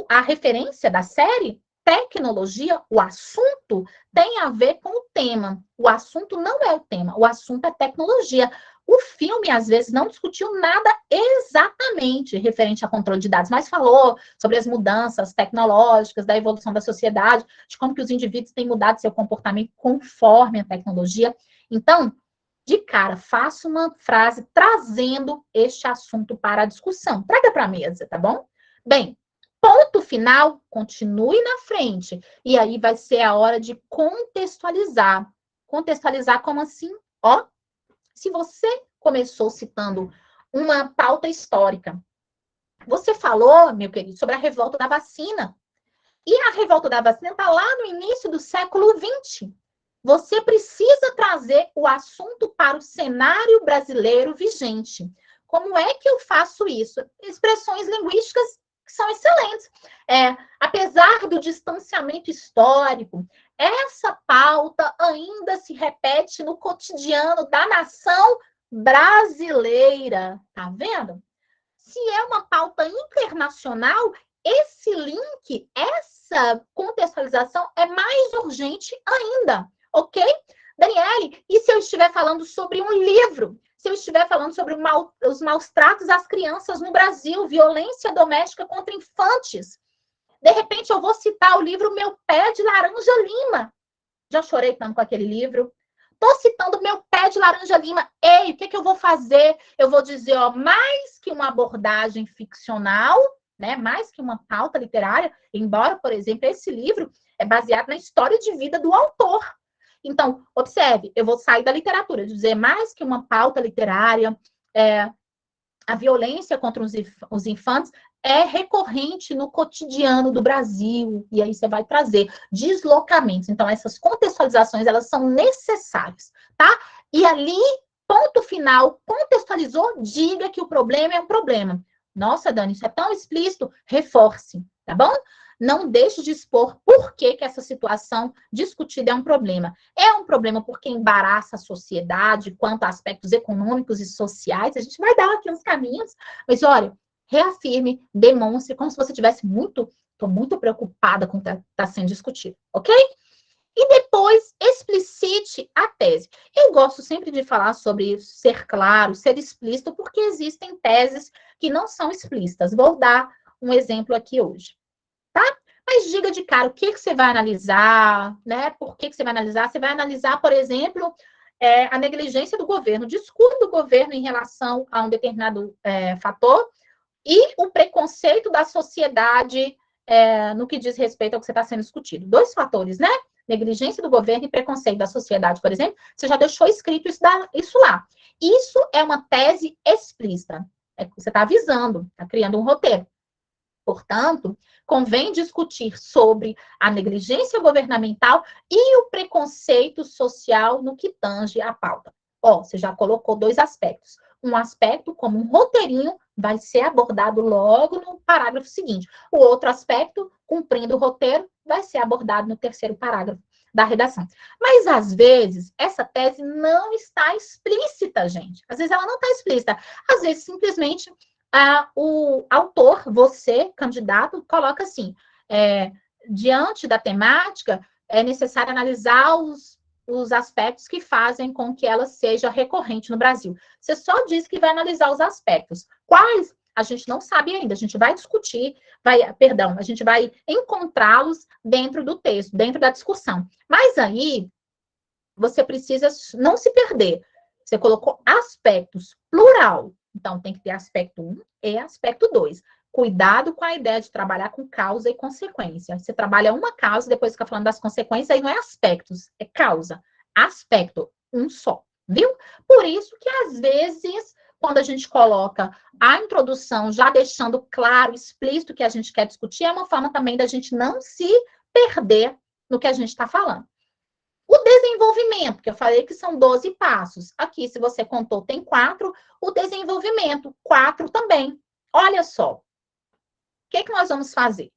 A referência da série, tecnologia, o assunto tem a ver com o tema. O assunto não é o tema, o assunto é tecnologia. O filme, às vezes, não discutiu nada exatamente referente a controle de dados, mas falou sobre as mudanças tecnológicas, da evolução da sociedade, de como que os indivíduos têm mudado seu comportamento conforme a tecnologia. Então, de cara, faça uma frase trazendo este assunto para a discussão. Traga para a mesa, tá bom? Bem, ponto final, continue na frente. E aí vai ser a hora de contextualizar. Contextualizar como assim? Ó, se você começou citando uma pauta histórica, você falou, meu querido, sobre a revolta da vacina. E a revolta da vacina está lá no início do século XX. Você precisa trazer o assunto para o cenário brasileiro vigente. Como é que eu faço isso? Expressões linguísticas que são excelentes. Apesar do distanciamento histórico, essa pauta ainda se repete no cotidiano da nação brasileira. Tá vendo? Se é uma pauta internacional, esse link, essa contextualização é mais urgente ainda, ok? Daniele, e se eu estiver falando sobre um livro? Se eu estiver falando sobre os maus tratos às crianças no Brasil, violência doméstica contra infantes? De repente, eu vou citar o livro Meu Pé de Laranja Lima. Já chorei tanto com aquele livro. Estou citando Meu Pé de Laranja Lima. Ei, o que eu vou fazer? Eu vou dizer, ó, mais que uma abordagem ficcional, né? Mais que uma pauta literária, embora, por exemplo, esse livro é baseado na história de vida do autor. Então, observe, eu vou sair da literatura, dizer mais que uma pauta literária, a violência contra os infantes é recorrente no cotidiano do Brasil, e aí você vai trazer deslocamentos. Então, essas contextualizações, elas são necessárias, tá? E ali, ponto final, contextualizou, diga que o problema é um problema. Nossa, Dani, isso é tão explícito, reforce, tá bom? Não deixe de expor por que essa situação discutida é um problema. É um problema porque embaraça a sociedade quanto a aspectos econômicos e sociais. A gente vai dar aqui uns caminhos, mas olha, reafirme, demonstre, como se você tivesse estou muito preocupada com o que está sendo discutido, ok? E depois, explicite a tese. Eu gosto sempre de falar sobre ser claro, ser explícito, porque existem teses que não são explícitas. Vou dar um exemplo aqui hoje. Tá? Mas diga de cara o que você vai analisar, né? Por que você vai analisar? Você vai analisar, por exemplo, a negligência do governo, o descuido do governo em relação a um determinado fator e o preconceito da sociedade no que diz respeito ao que você está sendo discutido. 2 fatores, né? Negligência do governo e preconceito da sociedade, por exemplo, você já deixou escrito isso lá. Isso é uma tese explícita. Você está avisando, está criando um roteiro. Portanto, convém discutir sobre a negligência governamental e o preconceito social no que tange à pauta. Ó, você já colocou 2 aspectos. Um aspecto, como um roteirinho, vai ser abordado logo no parágrafo seguinte. O outro aspecto, cumprindo o roteiro, vai ser abordado no 3º parágrafo. da redação. Mas, às vezes, essa tese não está explícita, gente. Às vezes, ela não está explícita. Às vezes, simplesmente, o autor, você, candidato, coloca assim, diante da temática, é necessário analisar os aspectos que fazem com que ela seja recorrente no Brasil. Você só diz que vai analisar os aspectos. Quais? A gente não sabe ainda, a gente vai discutir, a gente vai encontrá-los dentro do texto, dentro da discussão. Mas aí, você precisa não se perder. Você colocou aspectos, plural. Então, tem que ter aspecto 1 e aspecto 2. Cuidado com a ideia de trabalhar com causa e consequência. Você trabalha uma causa, depois fica falando das consequências, aí não é aspectos, é causa. Aspecto, um só, viu? Por isso que, às vezes, quando a gente coloca a introdução já deixando claro, explícito o que a gente quer discutir, é uma forma também da gente não se perder no que a gente está falando. O desenvolvimento, que eu falei que são 12 passos. Aqui, se você contou, tem 4. O desenvolvimento, 4 também. Olha só. O que nós vamos fazer?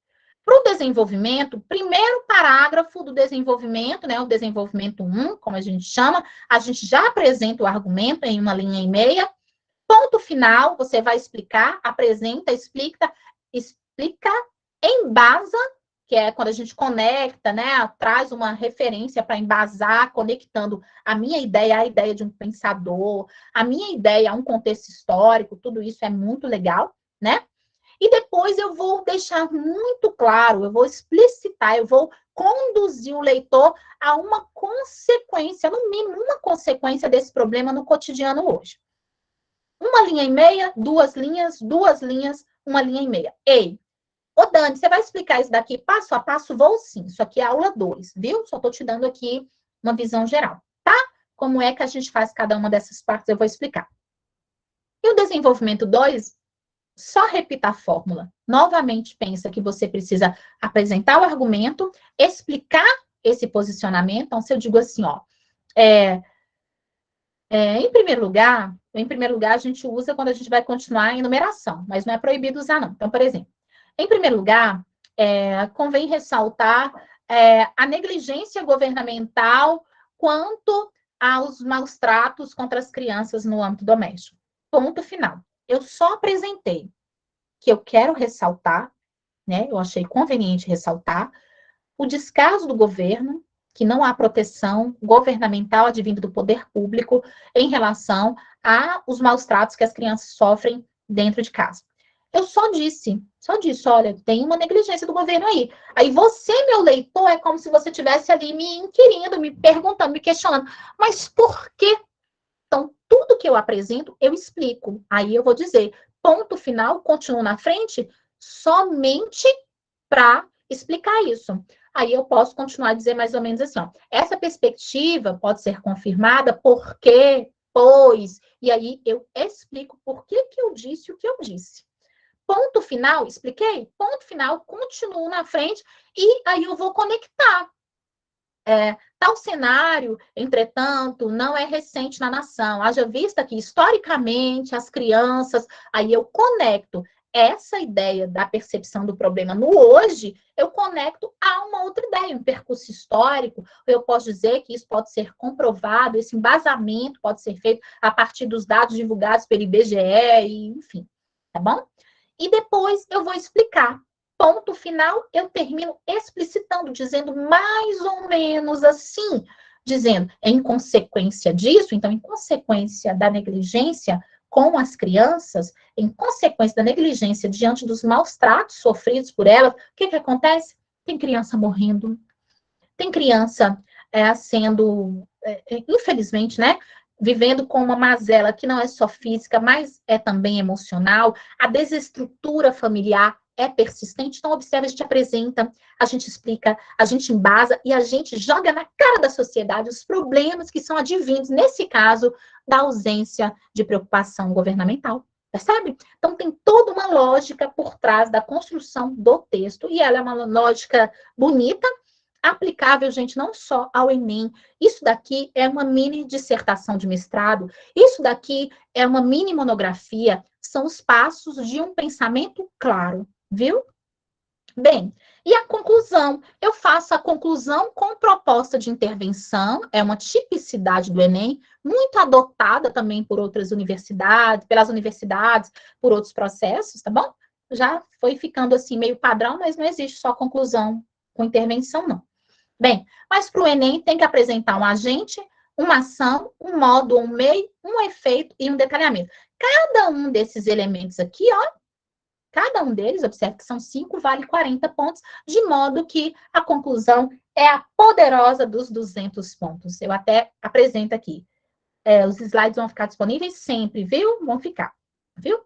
Para o desenvolvimento, primeiro parágrafo do desenvolvimento, né, o desenvolvimento 1, como a gente chama, a gente já apresenta o argumento em 1,5 linha. Ponto final, você vai explicar, apresenta, explica, embasa, que é quando a gente conecta, né, traz uma referência para embasar, conectando a minha ideia à ideia de um pensador, a minha ideia a um contexto histórico, tudo isso é muito legal, né? E depois eu vou deixar muito claro, eu vou explicitar, eu vou conduzir o leitor a uma consequência, no mínimo, uma consequência desse problema no cotidiano hoje. 1,5 linha, 2 linhas, 2 linhas, 1,5 linha. Ei, ô Dani, você vai explicar isso daqui passo a passo? Vou sim, isso aqui é aula 2, viu? Só estou te dando aqui uma visão geral, tá? Como é que a gente faz cada uma dessas partes, eu vou explicar. E o desenvolvimento 2, só repita a fórmula. Novamente, pensa que você precisa apresentar o argumento, explicar esse posicionamento. Então, se eu digo assim, ó, em primeiro lugar, a gente usa quando a gente vai continuar em numeração, mas não é proibido usar, não. Então, por exemplo, em primeiro lugar, convém ressaltar a negligência governamental quanto aos maus tratos contra as crianças no âmbito doméstico. Ponto final. Eu só apresentei que eu quero ressaltar, né? Eu achei conveniente ressaltar o descaso do governo, que não há proteção governamental advinda do poder público em relação aos maus tratos que as crianças sofrem dentro de casa. Eu só disse, olha, tem uma negligência do governo aí. Aí você, meu leitor, é como se você estivesse ali me inquirindo, me perguntando, me questionando, mas por quê? Então, tudo que eu apresento, eu explico. Aí eu vou dizer, ponto final, continuo na frente, somente para explicar isso. Aí eu posso continuar a dizer mais ou menos assim, ó, essa perspectiva pode ser confirmada porque, pois, e aí eu explico por que eu disse o que eu disse. Ponto final, expliquei? Ponto final, continuo na frente e aí eu vou conectar. Tal cenário, entretanto, não é recente na nação. Haja vista que, historicamente, as crianças, aí eu conecto essa ideia da percepção do problema no hoje, eu conecto a uma outra ideia, um percurso histórico. Eu posso dizer que isso pode ser comprovado, esse embasamento pode ser feito a partir dos dados divulgados pelo IBGE, e, enfim, tá bom? E depois eu vou explicar. Ponto final, eu termino explicitando, dizendo mais ou menos assim, dizendo, em consequência disso, então, em consequência da negligência com as crianças, em consequência da negligência diante dos maus tratos sofridos por elas, o que acontece? Tem criança morrendo, tem criança sendo, infelizmente, né, vivendo com uma mazela que não é só física, mas é também emocional, a desestrutura familiar é persistente. Então, observa, a gente apresenta, a gente explica, a gente embasa e a gente joga na cara da sociedade os problemas que são advindos, nesse caso, da ausência de preocupação governamental. Percebe? Então, tem toda uma lógica por trás da construção do texto, e ela é uma lógica bonita, aplicável, gente, não só ao Enem. Isso daqui é uma mini dissertação de mestrado, isso daqui é uma mini monografia, são os passos de um pensamento claro, viu? Bem, e a conclusão? Eu faço a conclusão com proposta de intervenção, é uma tipicidade do Enem, muito adotada também por outras universidades, pelas universidades, por outros processos, tá bom? Já foi ficando assim meio padrão, mas não existe só conclusão com intervenção, não. Bem, mas para o Enem tem que apresentar um agente, uma ação, um modo, um meio, um efeito e um detalhamento. Cada um desses elementos aqui, ó, cada um deles, observe que são 5, vale 40 pontos, de modo que a conclusão é a poderosa dos 200 pontos. Eu até apresento aqui. Os slides vão ficar disponíveis sempre, viu? Vão ficar, viu?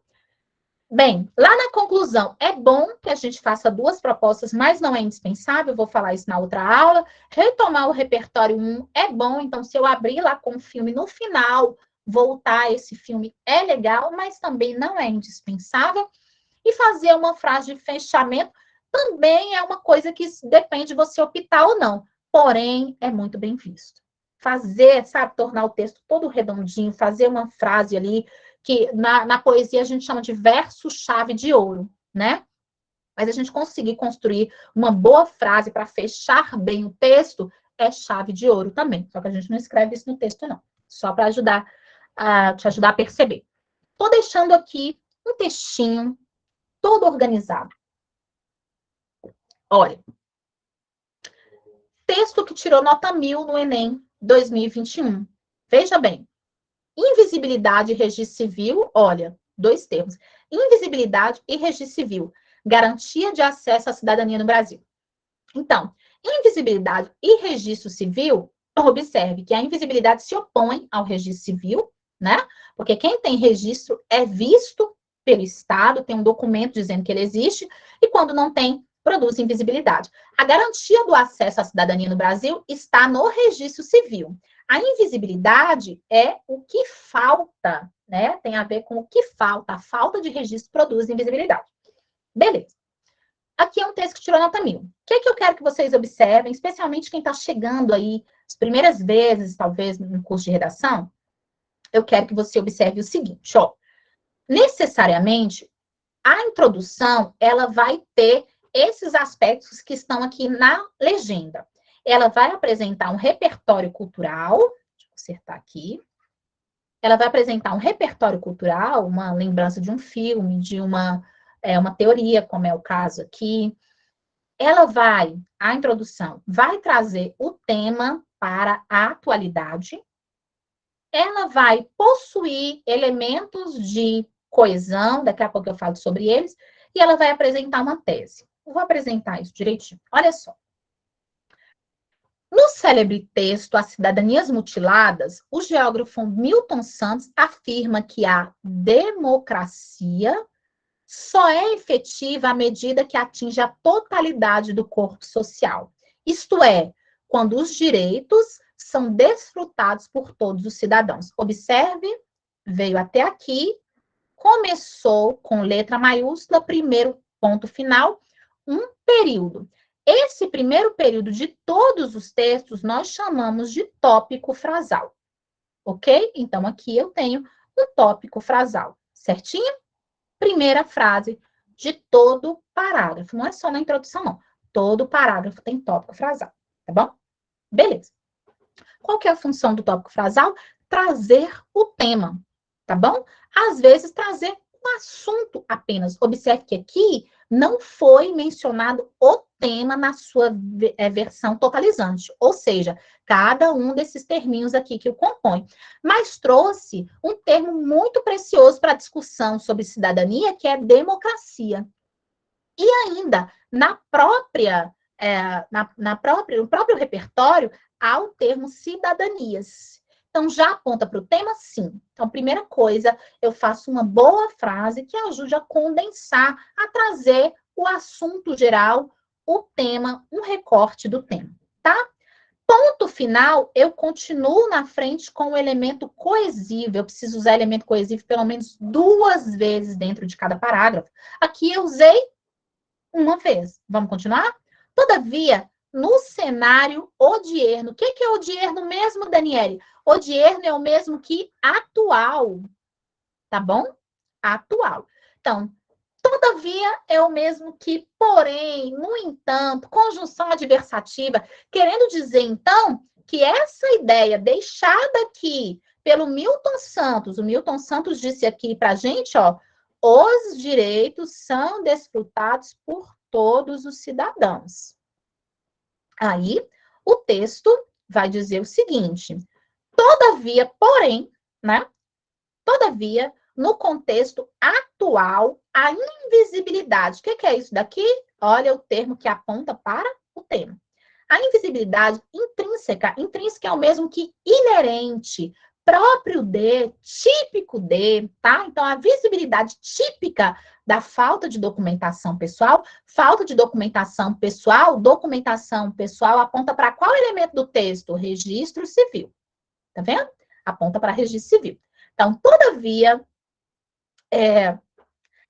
Bem, lá na conclusão, é bom que a gente faça 2 propostas, mas não é indispensável, vou falar isso na outra aula. Retomar o repertório 1 é bom, então se eu abrir lá com o filme no final, voltar a esse filme é legal, mas também não é indispensável. E fazer uma frase de fechamento também é uma coisa que depende de você optar ou não. Porém, é muito bem visto. Fazer, sabe, tornar o texto todo redondinho, fazer uma frase ali, que na poesia a gente chama de verso-chave de ouro, né? Mas a gente conseguir construir uma boa frase para fechar bem o texto é chave de ouro também. Só que a gente não escreve isso no texto, não. Só para ajudar te ajudar a perceber. Estou deixando aqui um textinho todo organizado. Olha, texto que tirou nota 1000 no Enem 2021. Veja bem, invisibilidade e registro civil, olha, 2 termos. Invisibilidade e registro civil, garantia de acesso à cidadania no Brasil. Então, invisibilidade e registro civil, observe que a invisibilidade se opõe ao registro civil, né? Porque quem tem registro é visto pelo Estado, tem um documento dizendo que ele existe, e quando não tem, produz invisibilidade. A garantia do acesso à cidadania no Brasil está no registro civil. A invisibilidade é o que falta, né? Tem a ver com o que falta. A falta de registro produz invisibilidade. Beleza. Aqui é um texto que tirou nota 1000. O que é que eu quero que vocês observem, especialmente quem está chegando aí as primeiras vezes, talvez, no curso de redação? Eu quero que você observe o seguinte, ó. Necessariamente, a introdução, ela vai ter esses aspectos que estão aqui na legenda. Ela vai apresentar um repertório cultural, deixa eu acertar aqui. Ela vai apresentar um repertório cultural, uma lembrança de um filme, de uma teoria, como é o caso aqui. A introdução vai trazer o tema para a atualidade. Ela vai possuir elementos de coesão, daqui a pouco eu falo sobre eles, e ela vai apresentar uma tese. Eu vou apresentar isso direitinho. Olha só. No célebre texto As Cidadanias Mutiladas, o geógrafo Milton Santos afirma que a democracia só é efetiva à medida que atinge a totalidade do corpo social. Isto é, quando os direitos são desfrutados por todos os cidadãos. Observe, veio até aqui, começou com letra maiúscula, primeiro ponto final, um período. Esse primeiro período de todos os textos nós chamamos de tópico frasal. Ok? Então, aqui eu tenho um tópico frasal, certinho? Primeira frase de todo parágrafo. Não é só na introdução, não. Todo parágrafo tem tópico frasal, tá bom? Beleza. Qual que é a função do tópico frasal? Trazer o tema, tá bom? Às vezes, trazer um assunto apenas. Observe que aqui não foi mencionado o tema na sua versão totalizante, ou seja, cada um desses terminhos aqui que o compõe. Mas trouxe um termo muito precioso para a discussão sobre cidadania, que é democracia. E ainda, no próprio repertório, há o termo cidadanias. Então, já aponta para o tema, sim. Então, primeira coisa, eu faço uma boa frase que ajude a condensar, a trazer o assunto geral, o tema, um recorte do tema, tá? Ponto final, eu continuo na frente com o elemento coesivo. Eu preciso usar elemento coesivo pelo menos 2 vezes dentro de cada parágrafo. Aqui eu usei uma vez. Vamos continuar? Todavia, no cenário odierno, o que é odierno mesmo, Daniele? Odierno é o mesmo que atual, tá bom? Atual. Então, Todavia é o mesmo que porém, no entanto, conjunção adversativa, querendo dizer, então, que essa ideia deixada aqui pelo Milton Santos, o Milton Santos disse aqui para a gente, ó, os direitos são desfrutados por todos os cidadãos. Aí, o texto vai dizer o seguinte: todavia, porém, né? Todavia, no contexto atual, a invisibilidade. O que é isso daqui? Olha o termo que aponta para o tema. A invisibilidade intrínseca é o mesmo que inerente, próprio de, típico de, tá? Então, a visibilidade típica da falta de documentação pessoal aponta para qual elemento do texto? Registro civil. Tá vendo? Aponta para registro civil. Então, todavia,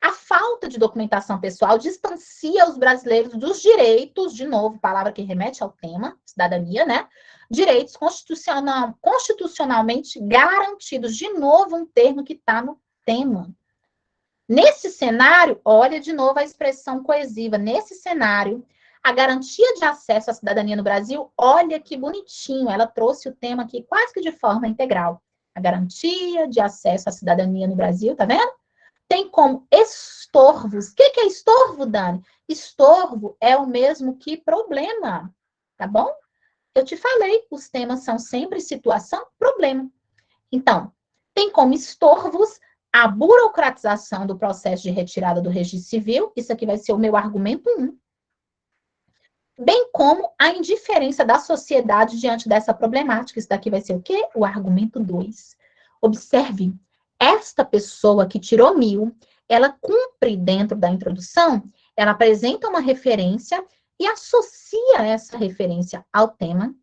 a falta de documentação pessoal distancia os brasileiros dos direitos, de novo, palavra que remete ao tema, cidadania, né? Direitos constitucionalmente garantidos. De novo, um termo que está no tema. Nesse cenário, olha de novo a expressão coesiva. Nesse cenário, a garantia de acesso à cidadania no Brasil, olha que bonitinho, ela trouxe o tema aqui quase que de forma integral. A garantia de acesso à cidadania no Brasil, tá vendo? Tem como estorvos. O que é estorvo, Dani? Estorvo é o mesmo que problema, tá bom? Eu te falei, os temas são sempre situação, problema. Então, tem como estorvos a burocratização do processo de retirada do registro civil, isso aqui vai ser o meu argumento 1, bem como a indiferença da sociedade diante dessa problemática, isso daqui vai ser o quê? O argumento 2. Observe, esta pessoa que tirou 1000, ela cumpre dentro da introdução, ela apresenta uma referência e associa essa referência ao tema,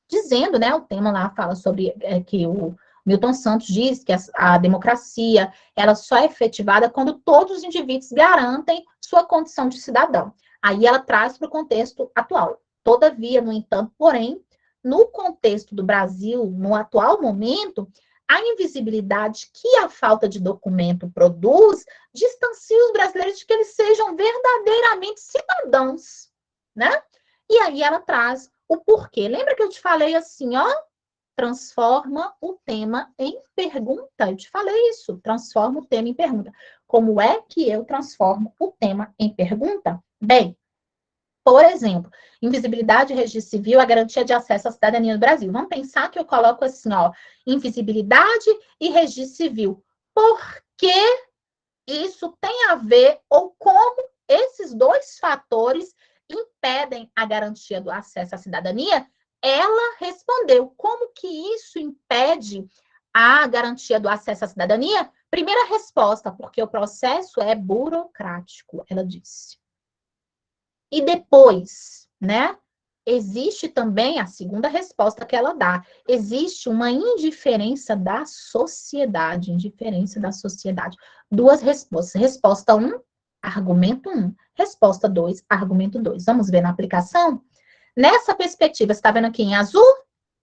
dizendo, né, o tema lá fala sobre que o Milton Santos diz que a democracia, ela só é efetivada quando todos os indivíduos garantem sua condição de cidadão. Aí ela traz para o contexto atual. Todavia, no entanto, porém, no contexto do Brasil, no atual momento, a invisibilidade que a falta de documento produz distancia os brasileiros de que eles sejam verdadeiramente cidadãos, né? E aí ela traz o porquê. Lembra que eu te falei assim, ó? Transforma o tema em pergunta. Eu te falei isso, transforma o tema em pergunta. Como é que eu transformo o tema em pergunta? Bem, por exemplo, invisibilidade, registro civil, a garantia de acesso à cidadania no Brasil. Vamos pensar que eu coloco assim, ó, invisibilidade e registro civil. Por que isso tem a ver, ou como esses dois fatores impedem a garantia do acesso à cidadania? Ela respondeu, como que isso impede a garantia do acesso à cidadania? Primeira resposta, porque o processo é burocrático, ela disse. E depois, né, existe também a segunda resposta que ela dá. Existe uma indiferença da sociedade, Duas respostas. Resposta 1, argumento 1. Resposta 2, argumento 2. Vamos ver na aplicação? Nessa perspectiva, você está vendo aqui em azul?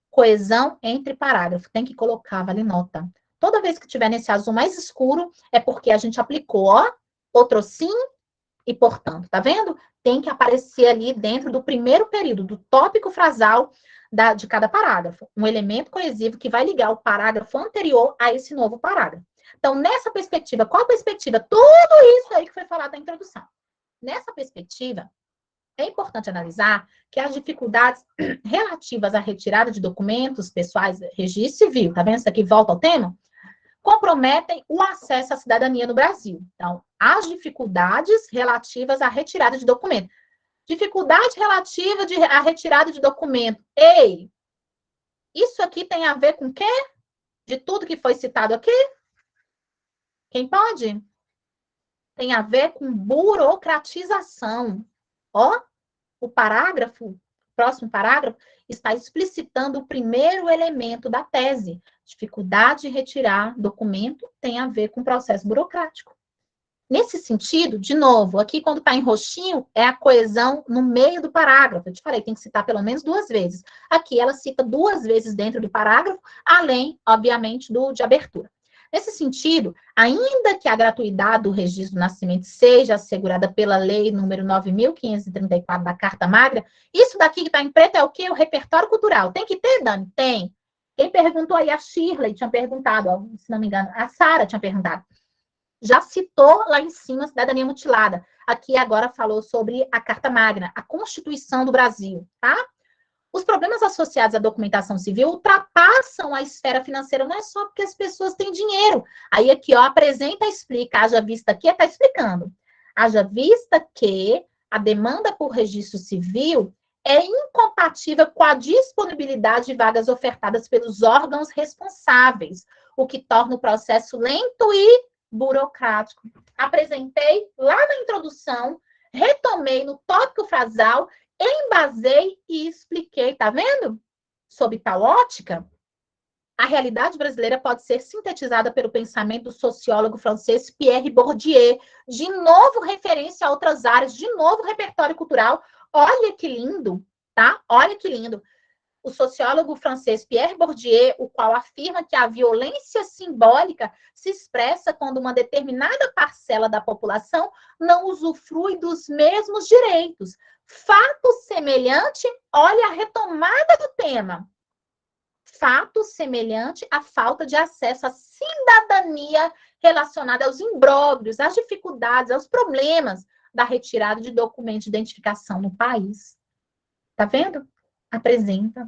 Coesão entre parágrafo. Tem que colocar, vale nota. Toda vez que tiver nesse azul mais escuro, é porque a gente aplicou, ó, outro sim e portanto. Tá vendo? Tem que aparecer ali dentro do primeiro período, do tópico frasal de cada parágrafo. Um elemento coesivo que vai ligar o parágrafo anterior a esse novo parágrafo. Então, nessa perspectiva, qual a perspectiva? Tudo isso aí que foi falado na introdução. Nessa perspectiva, é importante analisar que as dificuldades relativas à retirada de documentos pessoais, registro civil, tá vendo? Isso aqui volta ao tema? Comprometem o acesso à cidadania no Brasil. Então, as dificuldades relativas à retirada de documento. Dificuldade relativa à retirada de documento. Ei, isso aqui tem a ver com o quê? De tudo que foi citado aqui? Quem pode? Tem a ver com burocratização. Ó, o parágrafo, próximo parágrafo, está explicitando o primeiro elemento da tese. Dificuldade de retirar documento tem a ver com processo burocrático. Nesse sentido, de novo, aqui quando está em roxinho, é a coesão no meio do parágrafo. Eu te falei, tem que citar pelo menos 2 vezes. Aqui ela cita 2 vezes dentro do parágrafo, além, obviamente, de abertura. Nesse sentido, ainda que a gratuidade do registro do nascimento seja assegurada pela lei número 9.534 da Carta Magna, isso daqui que está em preto é o quê? O repertório cultural. Tem que ter, Dani? Tem. Quem perguntou aí? A Shirley tinha perguntado, ó, se não me engano, a Sara tinha perguntado. Já citou lá em cima a cidadania mutilada. Aqui agora falou sobre a Carta Magna, a Constituição do Brasil, tá? Os problemas associados à documentação civil ultrapassam a esfera financeira, não é só porque as pessoas têm dinheiro. Aí aqui, ó, apresenta, explica, haja vista que, está explicando. Haja vista que a demanda por registro civil é incompatível com a disponibilidade de vagas ofertadas pelos órgãos responsáveis, o que torna o processo lento e burocrático. Apresentei lá na introdução, retomei no tópico frasal, embasei e expliquei, tá vendo? Sob tal ótica, a realidade brasileira pode ser sintetizada pelo pensamento do sociólogo francês Pierre Bourdieu, de novo referência a outras áreas, de novo repertório cultural. Olha que lindo, tá? Olha que lindo. O sociólogo francês Pierre Bourdieu, o qual afirma que a violência simbólica se expressa quando uma determinada parcela da população não usufrui dos mesmos direitos. Fato semelhante, olha a retomada do tema. Fato semelhante à falta de acesso à cidadania relacionada aos imbróglios, às dificuldades, aos problemas da retirada de documentos de identificação no país. Tá vendo? Apresenta,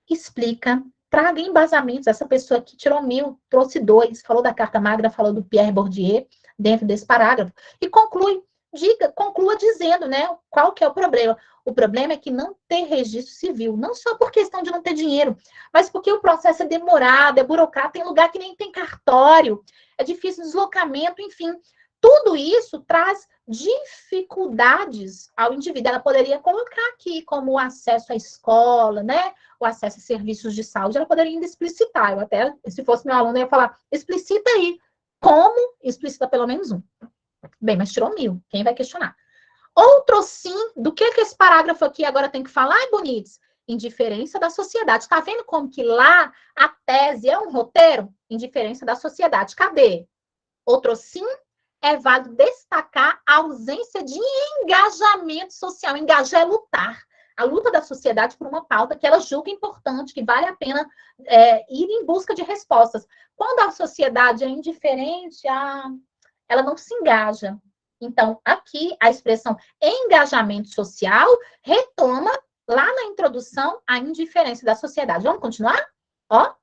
explica, traga embasamentos. Essa pessoa aqui tirou 1.000, trouxe 2, falou da Carta Magna, falou do Pierre Bourdieu, dentro desse parágrafo, e conclua dizendo, né, qual que é o problema. O problema é que não tem registro civil, não só por questão de não ter dinheiro, mas porque o processo é demorado, é burocrático, tem lugar que nem tem cartório, é difícil deslocamento, enfim. Tudo isso traz dificuldades ao indivíduo. Ela poderia colocar aqui como o acesso à escola, né? O acesso a serviços de saúde, ela poderia ainda explicitar. Eu até, se fosse meu aluno, eu ia falar, explicita aí. Como? Explicita pelo menos um. Bem, mas tirou 1.000. Quem vai questionar? Outro sim, do que esse parágrafo aqui agora tem que falar, Bonites? Indiferença da sociedade. Tá vendo como que lá a tese é um roteiro? Indiferença da sociedade. Cadê? Outro sim, é válido destacar a ausência de engajamento social. Engajar é lutar. A luta da sociedade por uma pauta que ela julga importante, que vale a pena ir em busca de respostas. Quando a sociedade é indiferente, ela não se engaja. Então, aqui, a expressão engajamento social retoma, lá na introdução, a indiferença da sociedade. Vamos continuar? Ó.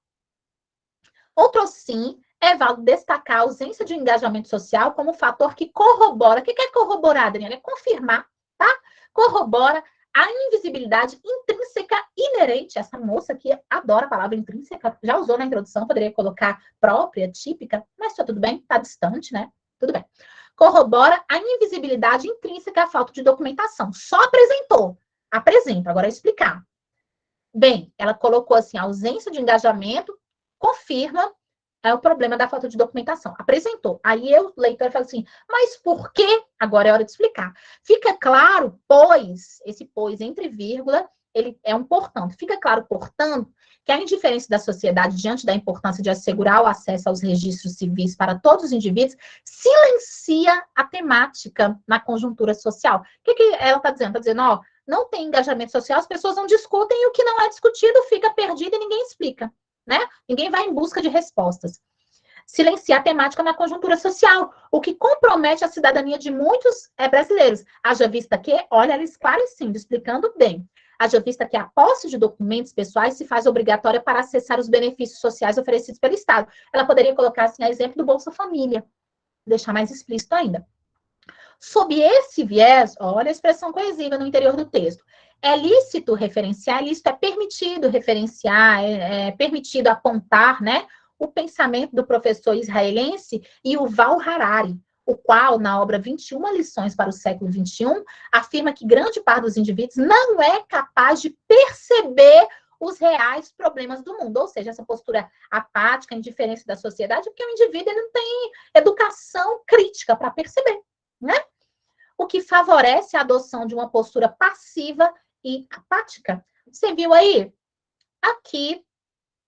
Outro sim, é válido destacar a ausência de engajamento social como fator que corrobora. O que é corroborar, Adriana? É confirmar, tá? Corrobora a invisibilidade intrínseca inerente. Essa moça aqui adora a palavra intrínseca, já usou na introdução, poderia colocar própria, típica, mas tá tudo bem, tá distante, né? Tudo bem. Corrobora a invisibilidade intrínseca à falta de documentação. Só apresentou. Apresenta, agora é explicar. Bem, ela colocou assim, a ausência de engajamento confirma o problema da falta de documentação. Apresentou. Aí o leitor fala assim, mas por quê? Agora é hora de explicar. Fica claro, pois, esse pois entre vírgula, ele é um portanto. Fica claro, portanto, que a indiferença da sociedade diante da importância de assegurar o acesso aos registros civis para todos os indivíduos silencia a temática na conjuntura social. O que ela está dizendo? Está dizendo, ó, não tem engajamento social, as pessoas não discutem e o que não é discutido fica perdido e ninguém explica. Né? Ninguém vai em busca de respostas. Silenciar a temática na conjuntura social, o que compromete a cidadania de muitos brasileiros. Haja vista que, olha, ela esclarecendo, explicando bem. Haja vista que a posse de documentos pessoais se faz obrigatória para acessar os benefícios sociais oferecidos pelo Estado. Ela poderia colocar, assim, a exemplo do Bolsa Família, deixar mais explícito ainda. Sob esse viés, olha a expressão coesiva no interior do texto. É lícito referenciar, lícito é permitido referenciar, é permitido apontar, né, o pensamento do professor israelense Yuval Harari, o qual, na obra 21 lições para o século XXI, afirma que grande parte dos indivíduos não é capaz de perceber os reais problemas do mundo, ou seja, essa postura apática, indiferença da sociedade, porque o indivíduo ele não tem educação crítica para perceber, né? O que favorece a adoção de uma postura passiva e apática. Você viu aí? Aqui,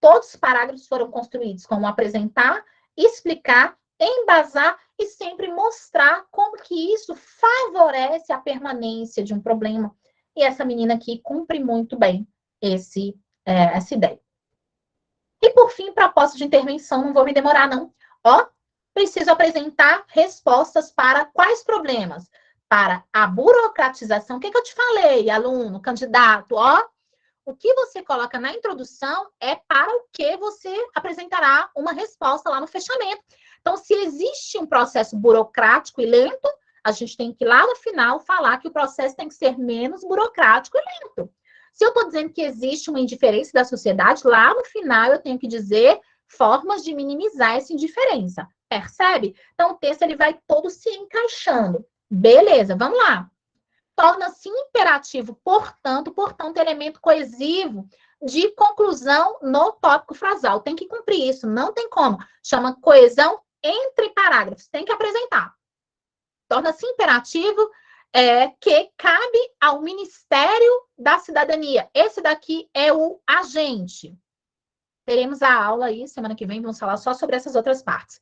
todos os parágrafos foram construídos com apresentar, explicar, embasar e sempre mostrar como que isso favorece a permanência de um problema. E essa menina aqui cumpre muito bem essa ideia. E, por fim, propósito de intervenção, não vou me demorar, não. Ó, preciso apresentar respostas para quais problemas? Para a burocratização. O que eu te falei, aluno, candidato? Ó, o que você coloca na introdução é para o que você apresentará uma resposta lá no fechamento. Então, se existe um processo burocrático e lento, a gente tem que, lá no final, falar que o processo tem que ser menos burocrático e lento. Se eu estou dizendo que existe uma indiferença da sociedade, lá no final eu tenho que dizer formas de minimizar essa indiferença. Percebe? Então, o texto ele vai todo se encaixando. Beleza, vamos lá. Torna-se imperativo, portanto, elemento coesivo de conclusão no tópico frasal. Tem que cumprir isso, não tem como. Chama coesão entre parágrafos, tem que apresentar. Torna-se imperativo que cabe ao Ministério da Cidadania. Esse daqui é o agente. Teremos a aula aí, semana que vem, vamos falar só sobre essas outras partes.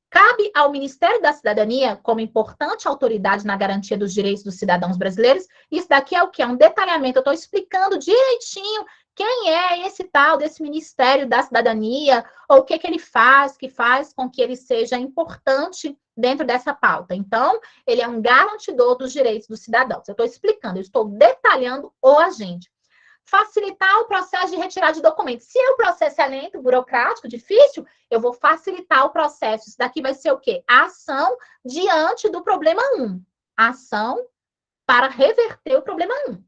Cabe ao Ministério da Cidadania, como importante autoridade na garantia dos direitos dos cidadãos brasileiros, isso daqui é o que? É um detalhamento, eu estou explicando direitinho quem é esse tal desse Ministério da Cidadania, ou o que ele faz, que faz com que ele seja importante dentro dessa pauta. Então, ele é um garantidor dos direitos dos cidadãos. Eu estou explicando, eu estou detalhando o agente. Facilitar o processo de retirada de documentos. Se o processo é lento, burocrático, difícil, eu vou facilitar o processo. Isso daqui vai ser o quê? A ação diante do problema 1. Ação para reverter o problema 1.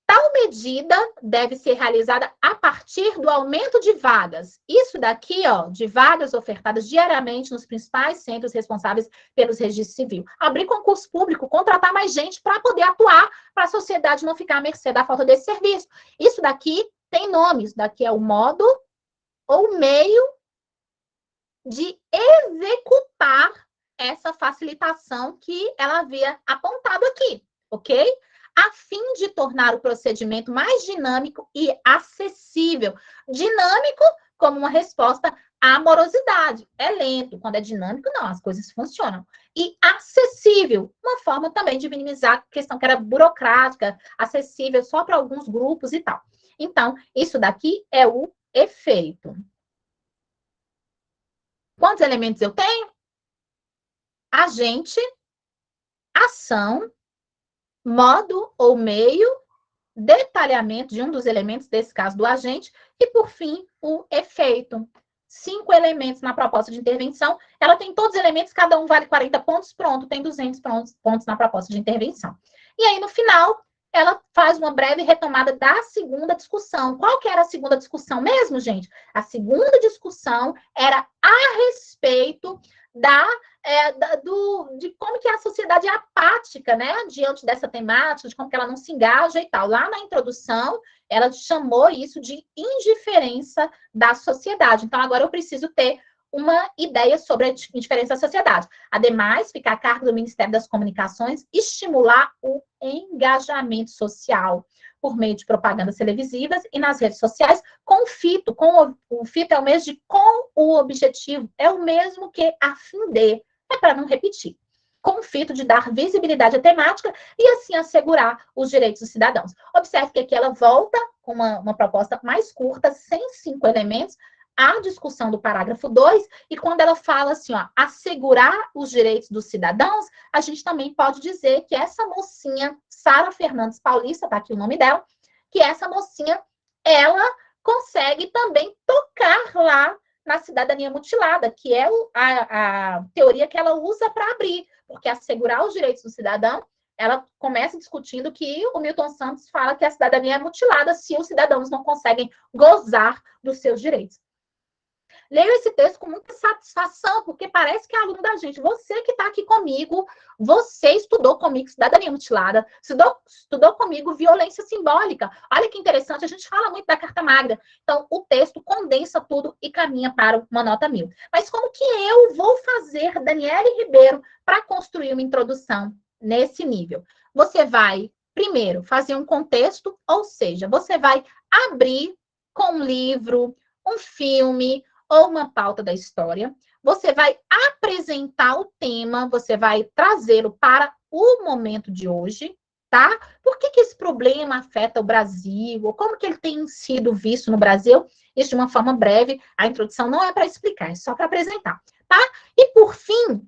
Tal medida deve ser realizada a partir do aumento de vagas. Isso daqui, ó, de vagas ofertadas diariamente nos principais centros responsáveis pelos registros civis. Abrir concurso público, contratar mais gente para poder atuar, para a sociedade não ficar à mercê da falta desse serviço. Isso daqui tem nome, isso daqui é o modo ou meio de executar essa facilitação que ela havia apontado aqui, ok? A fim de tornar o procedimento mais dinâmico e acessível. Dinâmico como uma resposta à morosidade. É lento. Quando é dinâmico, não, as coisas funcionam. E acessível, uma forma também de minimizar a questão que era burocrática, acessível só para alguns grupos e tal. Então, isso daqui é o efeito. Quantos elementos eu tenho? Agente, ação, modo ou meio, detalhamento de um dos elementos, desse caso do agente, e, por fim, o efeito. 5 elementos na proposta de intervenção. Ela tem todos os elementos, cada um vale 40 pontos, pronto, tem 200 pontos na proposta de intervenção. E aí, no final, ela faz uma breve retomada da segunda discussão. Qual que era a segunda discussão mesmo, gente? A segunda discussão era a respeito de como que a sociedade é apática, né, diante dessa temática, de como que ela não se engaja e tal. Lá na introdução, ela chamou isso de indiferença da sociedade. Então, agora eu preciso ter uma ideia sobre a indiferença da sociedade. Ademais, fica a cargo do Ministério das Comunicações estimular o engajamento social por meio de propagandas televisivas e nas redes sociais, com o FITO. O FITO é o mesmo de com o objetivo, é o mesmo que a fim de, é para não repetir. Com o fito de dar visibilidade à temática e assim assegurar os direitos dos cidadãos. Observe que aqui ela volta com uma proposta mais curta, sem 5 elementos, à discussão do parágrafo 2, e quando ela fala assim, ó, assegurar os direitos dos cidadãos, a gente também pode dizer que essa mocinha, Sara Fernandes Paulista, tá aqui o nome dela, que essa mocinha, ela consegue também tocar lá na cidadania mutilada, que é a teoria que ela usa para abrir, porque assegurar os direitos do cidadão, ela começa discutindo que o Milton Santos fala que a cidadania é mutilada se os cidadãos não conseguem gozar dos seus direitos. Leio esse texto com muita satisfação, porque parece que é aluno da gente. Você que está aqui comigo, você estudou comigo cidadania mutilada, estudou comigo violência simbólica. Olha que interessante, a gente fala muito da Carta Magna. Então, o texto condensa tudo e caminha para uma nota 1000. Mas como que eu vou fazer, Daniele Ribeiro, para construir uma introdução nesse nível? Você vai, primeiro, fazer um contexto, ou seja, você vai abrir com um livro, um filme, ou uma pauta da história, você vai apresentar o tema, você vai trazê-lo para o momento de hoje, tá? Por que esse problema afeta o Brasil? Ou como que ele tem sido visto no Brasil? Isso de uma forma breve. A introdução não é para explicar, é só para apresentar, tá? E, por fim,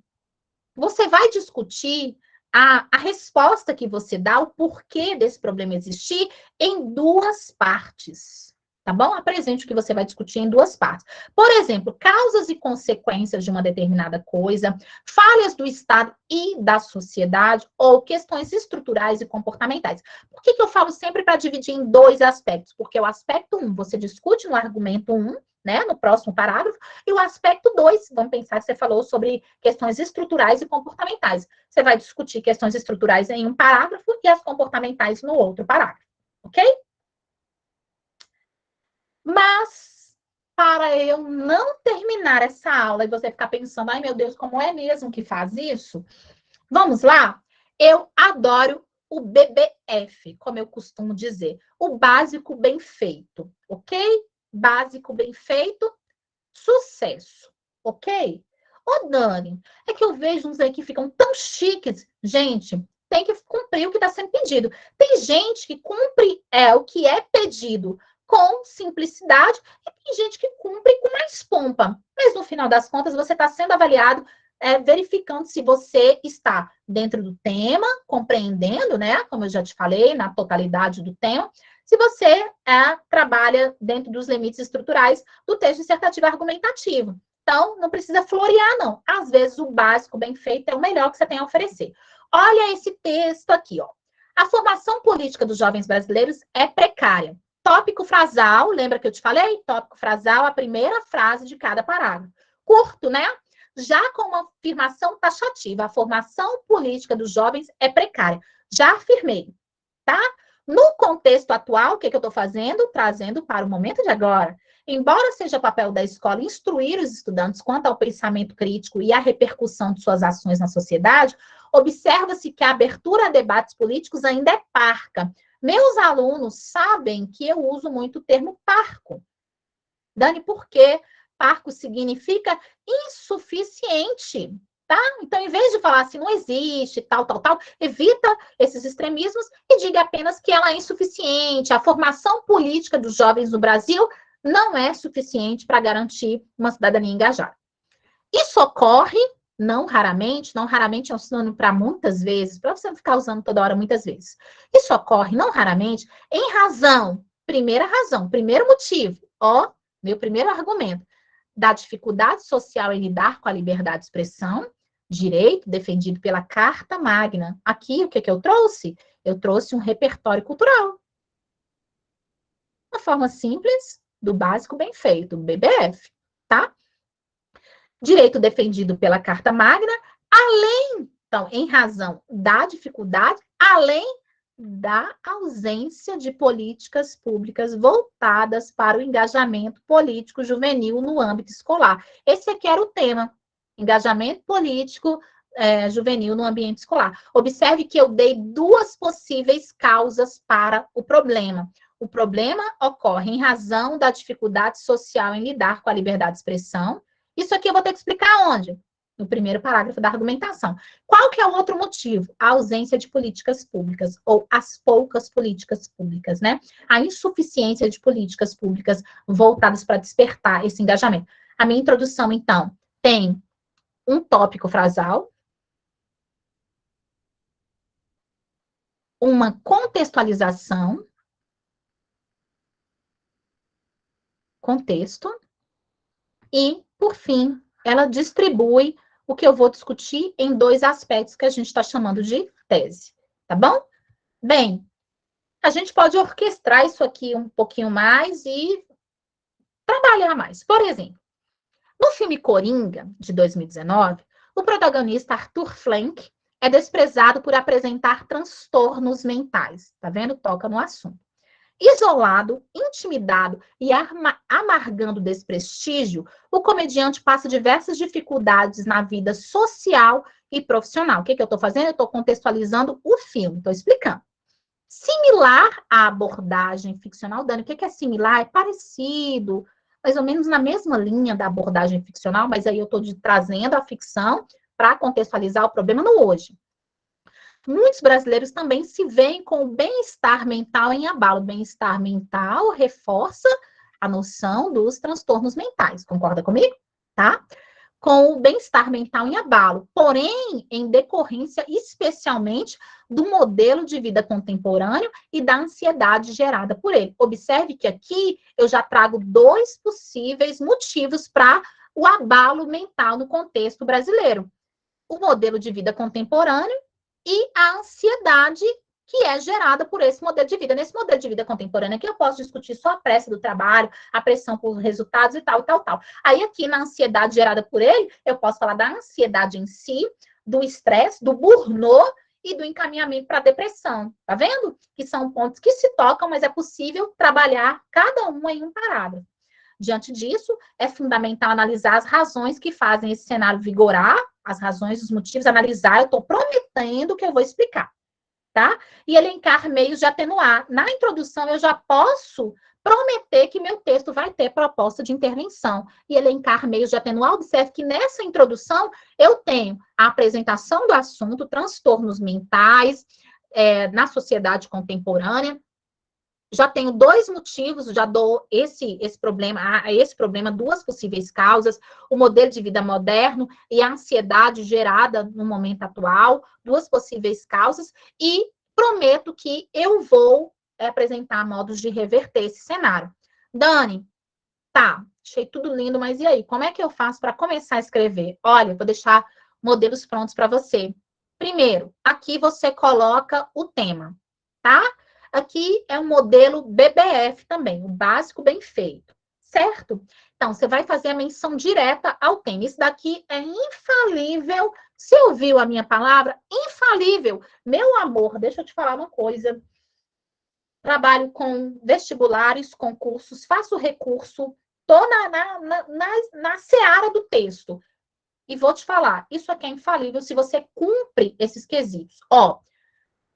você vai discutir a resposta que você dá, o porquê desse problema existir, em duas partes. Tá bom? Apresente o que você vai discutir em duas partes. Por exemplo, causas e consequências de uma determinada coisa, falhas do Estado e da sociedade, ou questões estruturais e comportamentais. Por que eu falo sempre para dividir em dois aspectos? Porque o aspecto 1, você discute no argumento 1, né, no próximo parágrafo, e o aspecto 2, vamos pensar que você falou sobre questões estruturais e comportamentais. Você vai discutir questões estruturais em um parágrafo e as comportamentais no outro parágrafo, ok? Mas, para eu não terminar essa aula e você ficar pensando, ai meu Deus, como é mesmo que faz isso? Vamos lá? Eu adoro o BBF, como eu costumo dizer, o básico bem feito, ok? Básico bem feito, sucesso, ok? Ô, Dani, é que eu vejo uns aí que ficam tão chiques. Gente, tem que cumprir o que está sendo pedido. Tem gente que cumpre o que é pedido com simplicidade e tem gente que cumpre com mais pompa. Mas, no final das contas, você está sendo avaliado verificando se você está dentro do tema, compreendendo, né? Como eu já te falei, na totalidade do tema. Se você trabalha dentro dos limites estruturais do texto dissertativo argumentativo. Então, não precisa florear, não. Às vezes, o básico bem feito é o melhor que você tem a oferecer. Olha esse texto aqui, ó. A formação política dos jovens brasileiros é precária. Tópico frasal, lembra que eu te falei? Tópico frasal, a primeira frase de cada parágrafo. Curto, né? Já com uma afirmação taxativa, a formação política dos jovens é precária. Já afirmei, tá? No contexto atual, o que eu estou fazendo? Trazendo para o momento de agora. Embora seja papel da escola instruir os estudantes quanto ao pensamento crítico e à repercussão de suas ações na sociedade, observa-se que a abertura a debates políticos ainda é parca. Meus alunos sabem que eu uso muito o termo parco. Dani, por quê? Parco significa insuficiente. Tá? Então, em vez de falar assim, não existe, tal, evita esses extremismos e diga apenas que ela é insuficiente. A formação política dos jovens no Brasil não é suficiente para garantir uma cidadania engajada. Isso ocorre, não raramente é um sinônimo para muitas vezes, para você não ficar usando toda hora muitas vezes. Isso ocorre, não raramente, em razão, primeiro motivo, ó, meu primeiro argumento, da dificuldade social em lidar com a liberdade de expressão, direito defendido pela Carta Magna. Aqui, o que eu trouxe? Eu trouxe um repertório cultural. Uma forma simples do básico bem feito, BBF, tá? Direito defendido pela Carta Magna, então, em razão da dificuldade, além da ausência de políticas públicas voltadas para o engajamento político juvenil no âmbito escolar. Esse aqui era o tema. Engajamento político juvenil no ambiente escolar. Observe que eu dei duas possíveis causas para o problema. O problema ocorre em razão da dificuldade social em lidar com a liberdade de expressão. Isso aqui eu vou ter que explicar onde? No primeiro parágrafo da argumentação. Qual que é o outro motivo? A ausência de políticas públicas, ou as poucas políticas públicas, né? A insuficiência de políticas públicas voltadas para despertar esse engajamento. A minha introdução, então, tem um tópico frasal, uma contextualização, contexto, e, por fim, ela distribui o que eu vou discutir em dois aspectos que a gente está chamando de tese, tá bom? Bem, a gente pode orquestrar isso aqui um pouquinho mais e trabalhar mais. Por exemplo, no filme Coringa, de 2019, o protagonista Arthur Fleck é desprezado por apresentar transtornos mentais. Tá vendo? Toca no assunto. Isolado, intimidado e amargando desprestígio, o comediante passa diversas dificuldades na vida social e profissional. O que eu estou fazendo? Eu estou contextualizando o filme, estou explicando. Similar à abordagem ficcional, Dani, o que é similar? É parecido, mais ou menos na mesma linha da abordagem ficcional, mas aí eu estou trazendo a ficção para contextualizar o problema no hoje. Muitos brasileiros também se veem com o bem-estar mental em abalo. O bem-estar mental reforça a noção dos transtornos mentais. Concorda comigo? Tá? Com o bem-estar mental em abalo, porém, em decorrência especialmente do modelo de vida contemporâneo e da ansiedade gerada por ele. Observe que aqui eu já trago 2 possíveis motivos para o abalo mental no contexto brasileiro. O modelo de vida contemporâneo e a ansiedade que é gerada por esse modelo de vida. Nesse modelo de vida contemporâneo aqui, eu posso discutir só a pressa do trabalho, a pressão por resultados e tal, tal, tal. Aí aqui, na ansiedade gerada por ele, eu posso falar da ansiedade em si, do estresse, do burnout e do encaminhamento para a depressão. Tá vendo? Que são pontos que se tocam, mas é possível trabalhar cada um em um parágrafo. Diante disso, é fundamental analisar as razões que fazem esse cenário vigorar, as razões, os motivos, analisar, eu estou prometendo que eu vou explicar, tá? E elencar meios de atenuar. Na introdução, eu já posso prometer que meu texto vai ter proposta de intervenção. E elencar meios de atenuar, observe que nessa introdução eu tenho a apresentação do assunto, transtornos mentais na sociedade contemporânea. Já tenho 2 motivos, já dou esse problema 2 possíveis causas, o modelo de vida moderno e a ansiedade gerada no momento atual, 2 possíveis causas, e prometo que eu vou apresentar modos de reverter esse cenário. Dani, tá, achei tudo lindo, mas e aí? Como é que eu faço para começar a escrever? Olha, vou deixar modelos prontos para você. Primeiro, aqui você coloca o tema, tá? Aqui é um modelo BBF também, o básico bem feito, certo? Então, você vai fazer a menção direta ao tema. Isso daqui é infalível. Você ouviu a minha palavra? Infalível. Meu amor, deixa eu te falar uma coisa. Trabalho com vestibulares, concursos, faço recurso, estou na seara do texto. E vou te falar, isso aqui é infalível se você cumpre esses quesitos. Ó,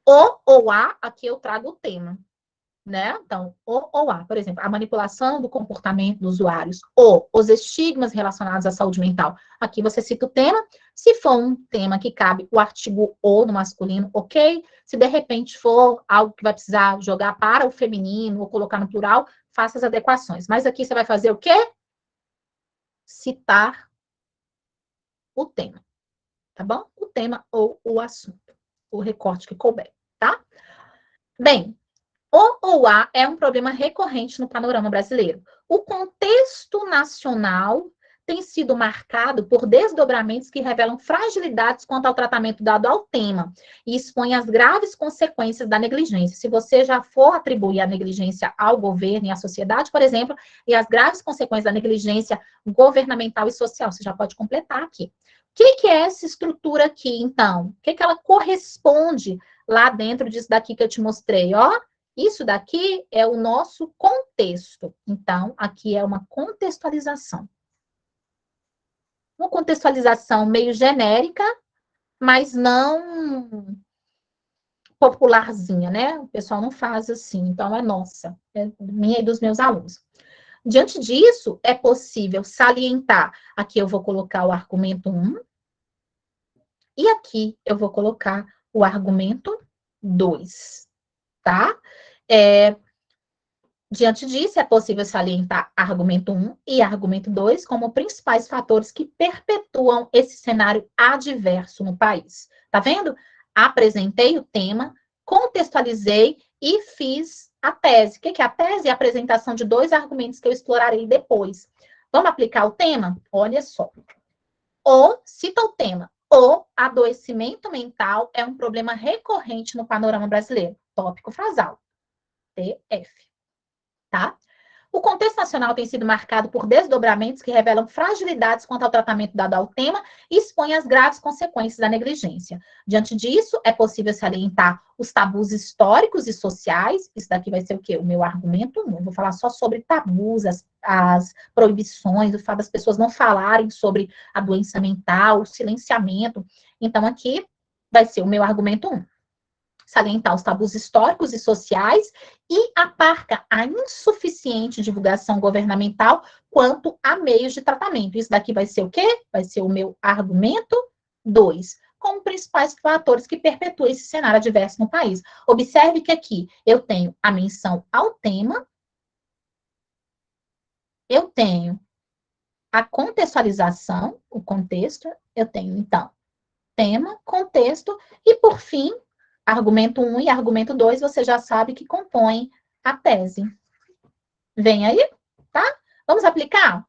o ou a, aqui eu trago o tema, né? Então, o ou a, por exemplo, a manipulação do comportamento dos usuários, ou os estigmas relacionados à saúde mental. Aqui você cita o tema. Se for um tema que cabe o artigo o no masculino, ok. Se de repente for algo que vai precisar jogar para o feminino ou colocar no plural, faça as adequações. Mas aqui você vai fazer o quê? Citar o tema, tá bom? O tema ou o assunto, o recorte que couber, tá? Bem, o ou a é um problema recorrente no panorama brasileiro. O contexto nacional tem sido marcado por desdobramentos que revelam fragilidades quanto ao tratamento dado ao tema e expõe as graves consequências da negligência. Se você já for atribuir a negligência ao governo e à sociedade, por exemplo, e as graves consequências da negligência governamental e social, você já pode completar aqui. O que é essa estrutura aqui, então? O que ela corresponde lá dentro disso daqui que eu te mostrei, ó? Isso daqui é o nosso contexto. Então, aqui é uma contextualização. Uma contextualização meio genérica, mas não popularzinha, né? O pessoal não faz assim, então é nossa, é minha e dos meus alunos. Diante disso, é possível salientar, aqui eu vou colocar o argumento 1, e aqui eu vou colocar o argumento 2, tá? Diante disso, é possível salientar argumento 1 e argumento 2 como principais fatores que perpetuam esse cenário adverso no país. Tá vendo? Apresentei o tema, contextualizei e fiz a tese. O que é a tese? É a apresentação de 2 argumentos que eu explorarei depois. Vamos aplicar o tema? Olha só. Cita o tema. O adoecimento mental é um problema recorrente no panorama brasileiro. Tópico frasal. TF. Tá? O contexto nacional tem sido marcado por desdobramentos que revelam fragilidades quanto ao tratamento dado ao tema e expõem as graves consequências da negligência. Diante disso, é possível salientar os tabus históricos e sociais. Isso daqui vai ser o quê? O meu argumento 1. Eu vou falar só sobre tabus, as proibições, o fato das pessoas não falarem sobre a doença mental, o silenciamento. Então, aqui vai ser o meu argumento 1. Salientar os tabus históricos e sociais e aparca a insuficiente divulgação governamental quanto a meios de tratamento. Isso daqui vai ser o quê? Vai ser o meu argumento 2, como principais fatores que perpetuam esse cenário adverso no país. Observe que aqui eu tenho a menção ao tema, eu tenho a contextualização, o contexto, eu tenho, então, tema, contexto, e, por fim, argumento 1 e argumento 2, você já sabe que compõem a tese. Vem aí, tá? Vamos aplicar?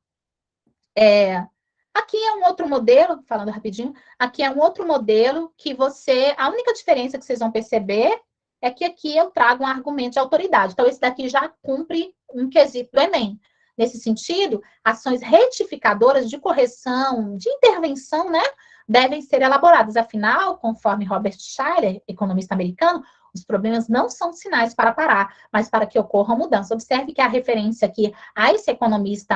Aqui é um outro modelo, falando rapidinho, aqui é um outro modelo que a única diferença que vocês vão perceber é que aqui eu trago um argumento de autoridade. Então, esse daqui já cumpre um quesito do Enem. Nesse sentido, ações retificadoras de correção, de intervenção, né, devem ser elaboradas. Afinal, conforme Robert Shiller, economista americano, os problemas não são sinais para parar, mas para que ocorra mudança. Observe que a referência aqui a esse economista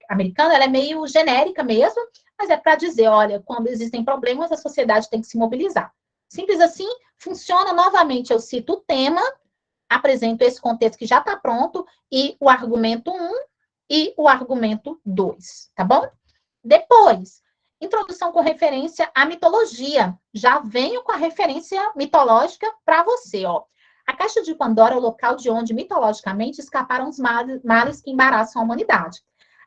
americano, ela é meio genérica mesmo, mas é para dizer, olha, quando existem problemas, a sociedade tem que se mobilizar. Simples assim, funciona novamente, eu cito o tema, apresento esse contexto que já está pronto, e o argumento 1 e o argumento 2, tá bom? Depois, introdução com referência à mitologia. Já venho com a referência mitológica para você, ó. A Caixa de Pandora é o local de onde, mitologicamente, escaparam os males que embaraçam a humanidade.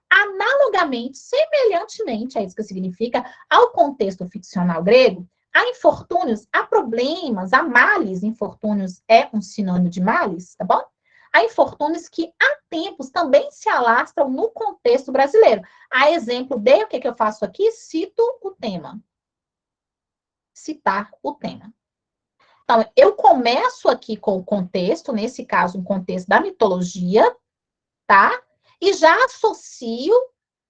Analogamente, semelhantemente, é isso que significa, ao contexto ficcional grego, há infortúnios, há problemas, há males, infortúnios é um sinônimo de males, tá bom? Há infortúnios que há tempos também se alastram no contexto brasileiro. A exemplo de, o que eu faço aqui? Cito o tema. Citar o tema. Então, eu começo aqui com o contexto, nesse caso, um contexto da mitologia, tá? E já associo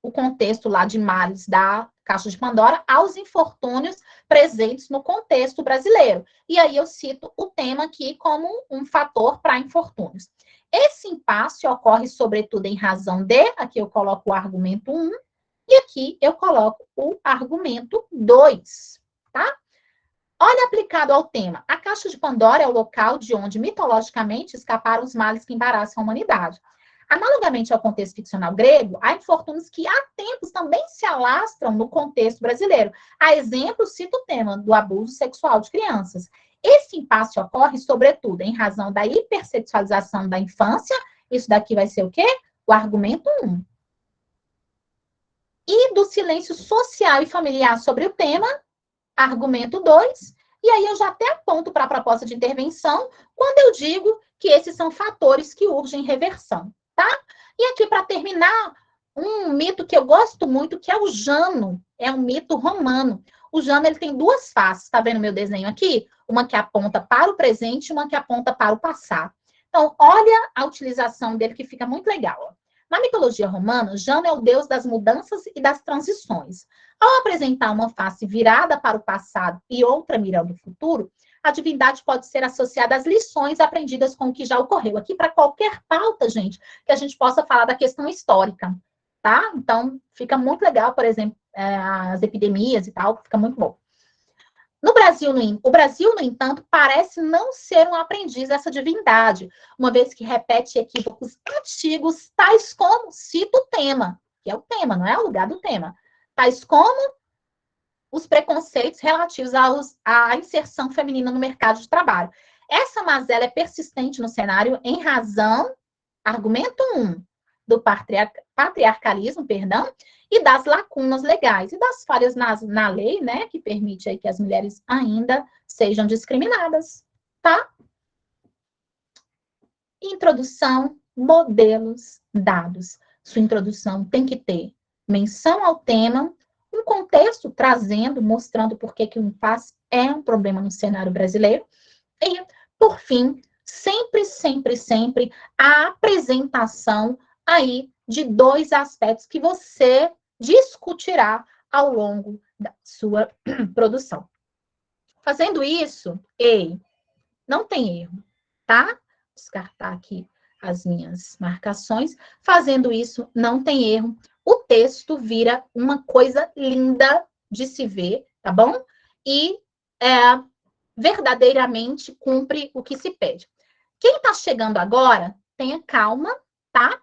o contexto lá de males da Caixa de Pandora aos infortúnios presentes no contexto brasileiro. E aí eu cito o tema aqui como um fator para infortúnios. Esse impasse ocorre, sobretudo, em razão de, aqui eu coloco o argumento 1, e aqui eu coloco o argumento 2, tá? Olha, aplicado ao tema, a Caixa de Pandora é o local de onde, mitologicamente, escaparam os males que embaraçam a humanidade. Analogamente ao contexto ficcional grego, há infortúnios que há tempos também se alastram no contexto brasileiro. A exemplo, cito o tema do abuso sexual de crianças. Esse impasse ocorre, sobretudo, em razão da hipersexualização da infância. Isso daqui vai ser o quê? O argumento 1. E do silêncio social e familiar sobre o tema, argumento 2. E aí eu já até aponto para a proposta de intervenção quando eu digo que esses são fatores que urgem reversão, tá? E aqui, para terminar, um mito que eu gosto muito, que é o Jano. É um mito romano. O Jano, ele tem duas faces, tá vendo meu desenho aqui? Uma que aponta para o presente e uma que aponta para o passado. Então, olha a utilização dele, que fica muito legal. Ó. Na mitologia romana, Jano é o deus das mudanças e das transições. Ao apresentar uma face virada para o passado e outra mirando o futuro, a divindade pode ser associada às lições aprendidas com o que já ocorreu. Aqui, para qualquer pauta, gente, que a gente possa falar da questão histórica, tá? Então, fica muito legal, por exemplo, as epidemias e tal, fica muito bom. O Brasil, no entanto, parece não ser um aprendiz dessa divindade, uma vez que repete equívocos antigos, tais como, cito o tema, que é o tema, não é o lugar do tema, tais como os preconceitos relativos à inserção feminina no mercado de trabalho. Essa mazela é persistente no cenário em razão, argumento 1, do patriarcalismo, e das lacunas legais, e das falhas na lei, né, que permite aí que as mulheres ainda sejam discriminadas, tá? Introdução, modelos, dados. Sua introdução tem que ter menção ao tema, um contexto trazendo, mostrando por que o impasse é um problema no cenário brasileiro. E, por fim, sempre, sempre, sempre, a apresentação aí de dois aspectos que você discutirá ao longo da sua produção. Fazendo isso, não tem erro, tá? Descartar aqui as minhas marcações. Fazendo isso, não tem erro. O texto vira uma coisa linda de se ver, tá bom? E verdadeiramente cumpre o que se pede. Quem está chegando agora, tenha calma, tá?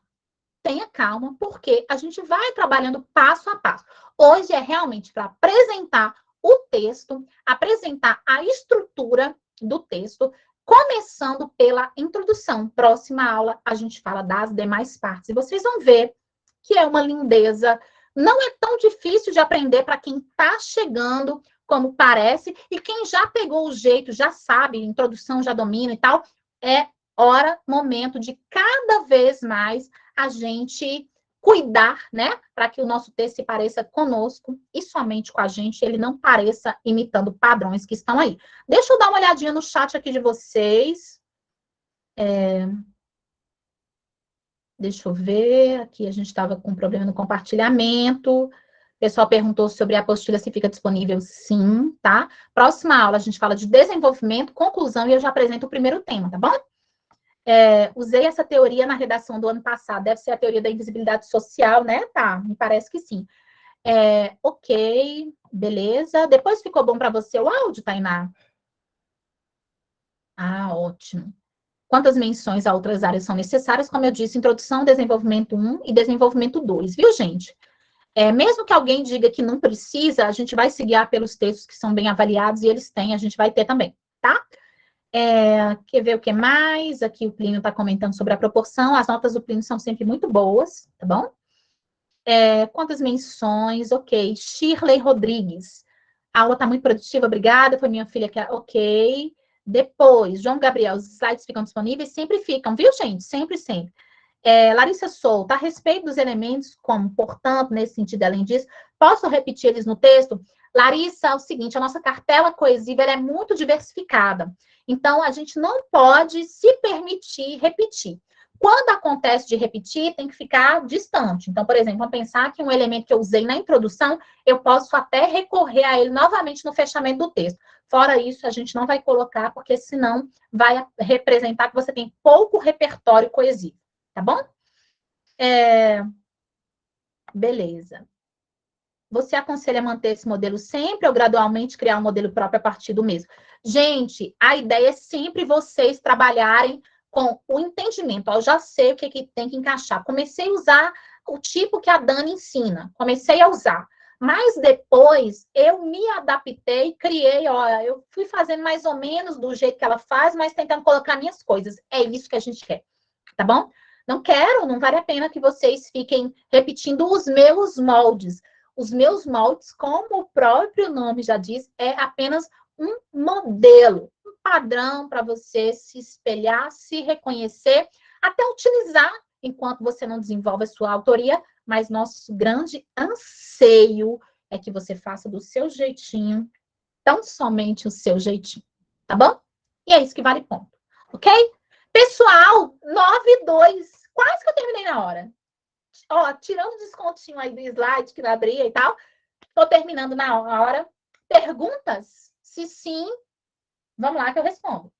tenha calma, porque a gente vai trabalhando passo a passo. Hoje é realmente para apresentar o texto, apresentar a estrutura do texto, começando pela introdução. Próxima aula, a gente fala das demais partes. E vocês vão ver que é uma lindeza. Não é tão difícil de aprender para quem está chegando, como parece, e quem já pegou o jeito, já sabe, introdução já domina e tal, é hora, momento de cada vez mais a gente cuidar, né, para que o nosso texto se pareça conosco e somente com a gente, ele não pareça imitando padrões que estão aí. Deixa eu dar uma olhadinha no chat aqui de vocês. Deixa eu ver, aqui a gente estava com um problema no compartilhamento. O pessoal perguntou sobre a apostila se fica disponível, sim, tá? Próxima aula a gente fala de desenvolvimento, conclusão, e eu já apresento o primeiro tema, tá bom? Usei essa teoria na redação do ano passado, deve ser a teoria da invisibilidade social, né? Tá, me parece que sim. Ok, beleza. Depois ficou bom para você o áudio, Tainá? Ah, ótimo. Quantas menções a outras áreas são necessárias? Como eu disse, introdução, desenvolvimento 1 e desenvolvimento 2, viu, gente? Mesmo que alguém diga que não precisa, a gente vai se guiar pelos textos que são bem avaliados e eles têm, a gente vai ter também, tá? Quer ver o que mais? Aqui o Plínio está comentando sobre a proporção. As notas do Plínio são sempre muito boas, tá bom? Quantas menções? Ok. Shirley Rodrigues. A aula está muito produtiva, obrigada. Foi minha filha que... Ok. Depois, João Gabriel, os slides ficam disponíveis? Sempre ficam, viu, gente? Sempre, sempre. Larissa Souto, a respeito dos elementos, como, portanto, nesse sentido, além disso, posso repetir eles no texto? Larissa, é o seguinte, a nossa cartela coesiva é muito diversificada. Então, a gente não pode se permitir repetir. Quando acontece de repetir, tem que ficar distante. Então, por exemplo, vamos pensar que um elemento que eu usei na introdução, eu posso até recorrer a ele novamente no fechamento do texto. Fora isso, a gente não vai colocar, porque senão vai representar que você tem pouco repertório coesivo. Tá bom? Beleza. Você aconselha manter esse modelo sempre ou gradualmente criar um modelo próprio a partir do mesmo? Gente, a ideia é sempre vocês trabalharem com o entendimento. Eu já sei o que tem que encaixar. Comecei a usar o tipo que a Dani ensina. Comecei a usar. Mas depois eu me adaptei, criei, olha, eu fui fazendo mais ou menos do jeito que ela faz, mas tentando colocar minhas coisas. É isso que a gente quer. Tá bom? Não quero, não vale a pena que vocês fiquem repetindo os meus moldes. Os meus moldes, como o próprio nome já diz, é apenas um modelo, um padrão para você se espelhar, se reconhecer, até utilizar enquanto você não desenvolve a sua autoria, mas nosso grande anseio é que você faça do seu jeitinho, tão somente o seu jeitinho, tá bom? E é isso que vale ponto, ok? Pessoal, 9:02. Quase que eu terminei na hora. Ó, tirando o descontinho aí do slide que não abria e tal, tô terminando na hora. Perguntas? Se sim, vamos lá que eu respondo.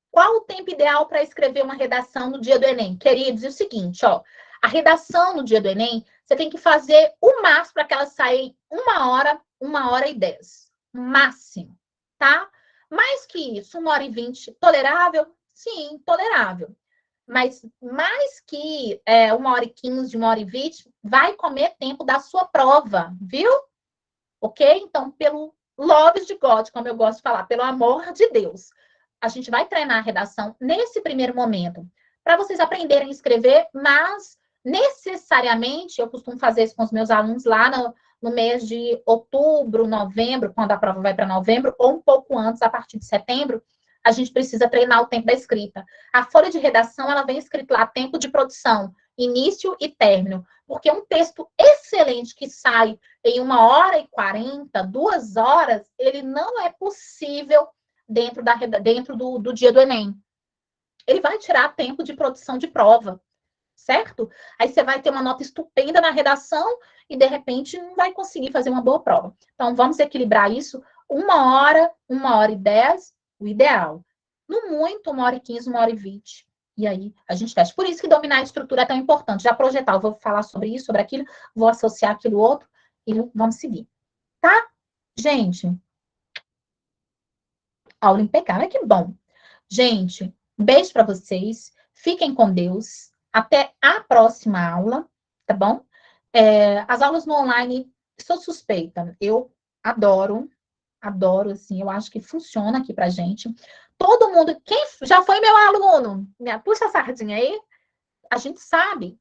Qual o tempo ideal para escrever uma redação no dia do Enem? Queridos, é o seguinte, ó. A redação no dia do Enem, você tem que fazer o máximo para que ela saia em 1 hora e 10. Máximo, tá? Mais que isso, 1 hora e 20, tolerável? Sim, tolerável. Mas mais que 1 hora e 15, 1 hora e 20, vai comer tempo da sua prova, viu? Ok? Então, pelo love de God, como eu gosto de falar, pelo amor de Deus, a gente vai treinar a redação nesse primeiro momento, para vocês aprenderem a escrever, mas necessariamente, eu costumo fazer isso com os meus alunos lá no mês de outubro, novembro, quando a prova vai para novembro, ou um pouco antes, a partir de setembro, a gente precisa treinar o tempo da escrita. A folha de redação, ela vem escrito lá, tempo de produção, início e término, porque um texto excelente que sai em 1 hora e 40, 2 horas, ele não é possível dentro do dia do Enem. Ele vai tirar tempo de produção de prova, certo? Aí você vai ter uma nota estupenda na redação e, de repente, não vai conseguir fazer uma boa prova. Então, vamos equilibrar isso. 1 hora, 1 hora e 10, o ideal. No muito, 1 hora e 15, 1 hora e 20. E aí, a gente fecha. Por isso que dominar a estrutura é tão importante. Já projetar, eu vou falar sobre isso, sobre aquilo, vou associar aquilo outro e vamos seguir. Tá? Gente, Aula impecável, que bom. Gente, um beijo para vocês. Fiquem com Deus. Até a próxima aula, tá bom? As aulas no online, sou suspeita. Eu adoro, adoro, assim, eu acho que funciona aqui pra gente. Todo mundo, quem já foi meu aluno, né? Puxa a sardinha aí, a gente sabe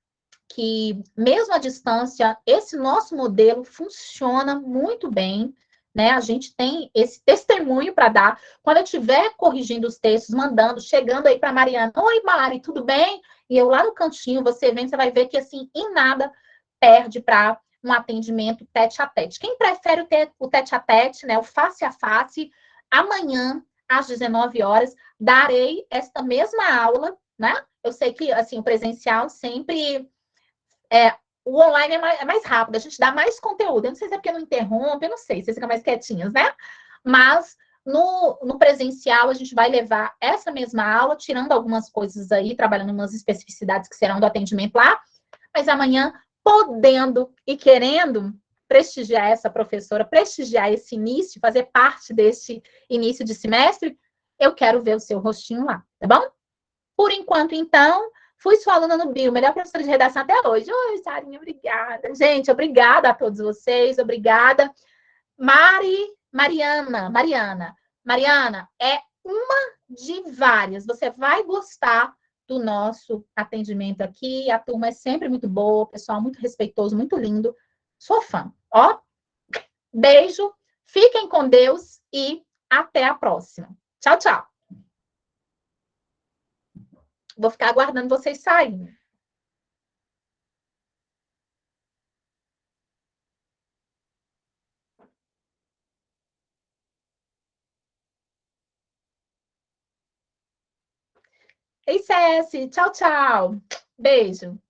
que, mesmo à distância, esse nosso modelo funciona muito bem, né? A gente tem esse testemunho para dar. Quando eu estiver corrigindo os textos, mandando, chegando aí para Mariana, oi, Mari, tudo bem? E eu lá no cantinho, você vem, você vai ver que, assim, em nada perde para um atendimento tete a tete. Quem prefere o tete a tete, né? O face a face, amanhã, às 19 horas, darei esta mesma aula, né? Eu sei que, assim, o presencial sempre o online é mais rápido, a gente dá mais conteúdo. Eu não sei se é porque não interrompe, eu não sei, vocês ficam mais quietinhos, né? Mas no presencial, a gente vai levar essa mesma aula, tirando algumas coisas aí, trabalhando umas especificidades que serão do atendimento lá, mas amanhã, podendo e querendo prestigiar essa professora, prestigiar esse início, fazer parte desse início de semestre, eu quero ver o seu rostinho lá, tá bom? Por enquanto, então, fui sua aluna no Bio, melhor professora de redação até hoje. Oi, Sarinha, obrigada. Gente, obrigada a todos vocês, obrigada. Mariana, é uma de várias. Você vai gostar do nosso atendimento aqui. A turma é sempre muito boa, pessoal muito respeitoso, muito lindo. Sou fã. Ó, beijo, fiquem com Deus e até a próxima. Tchau, tchau. Vou ficar aguardando vocês saírem. Ei, Ceci, tchau, tchau. Beijo.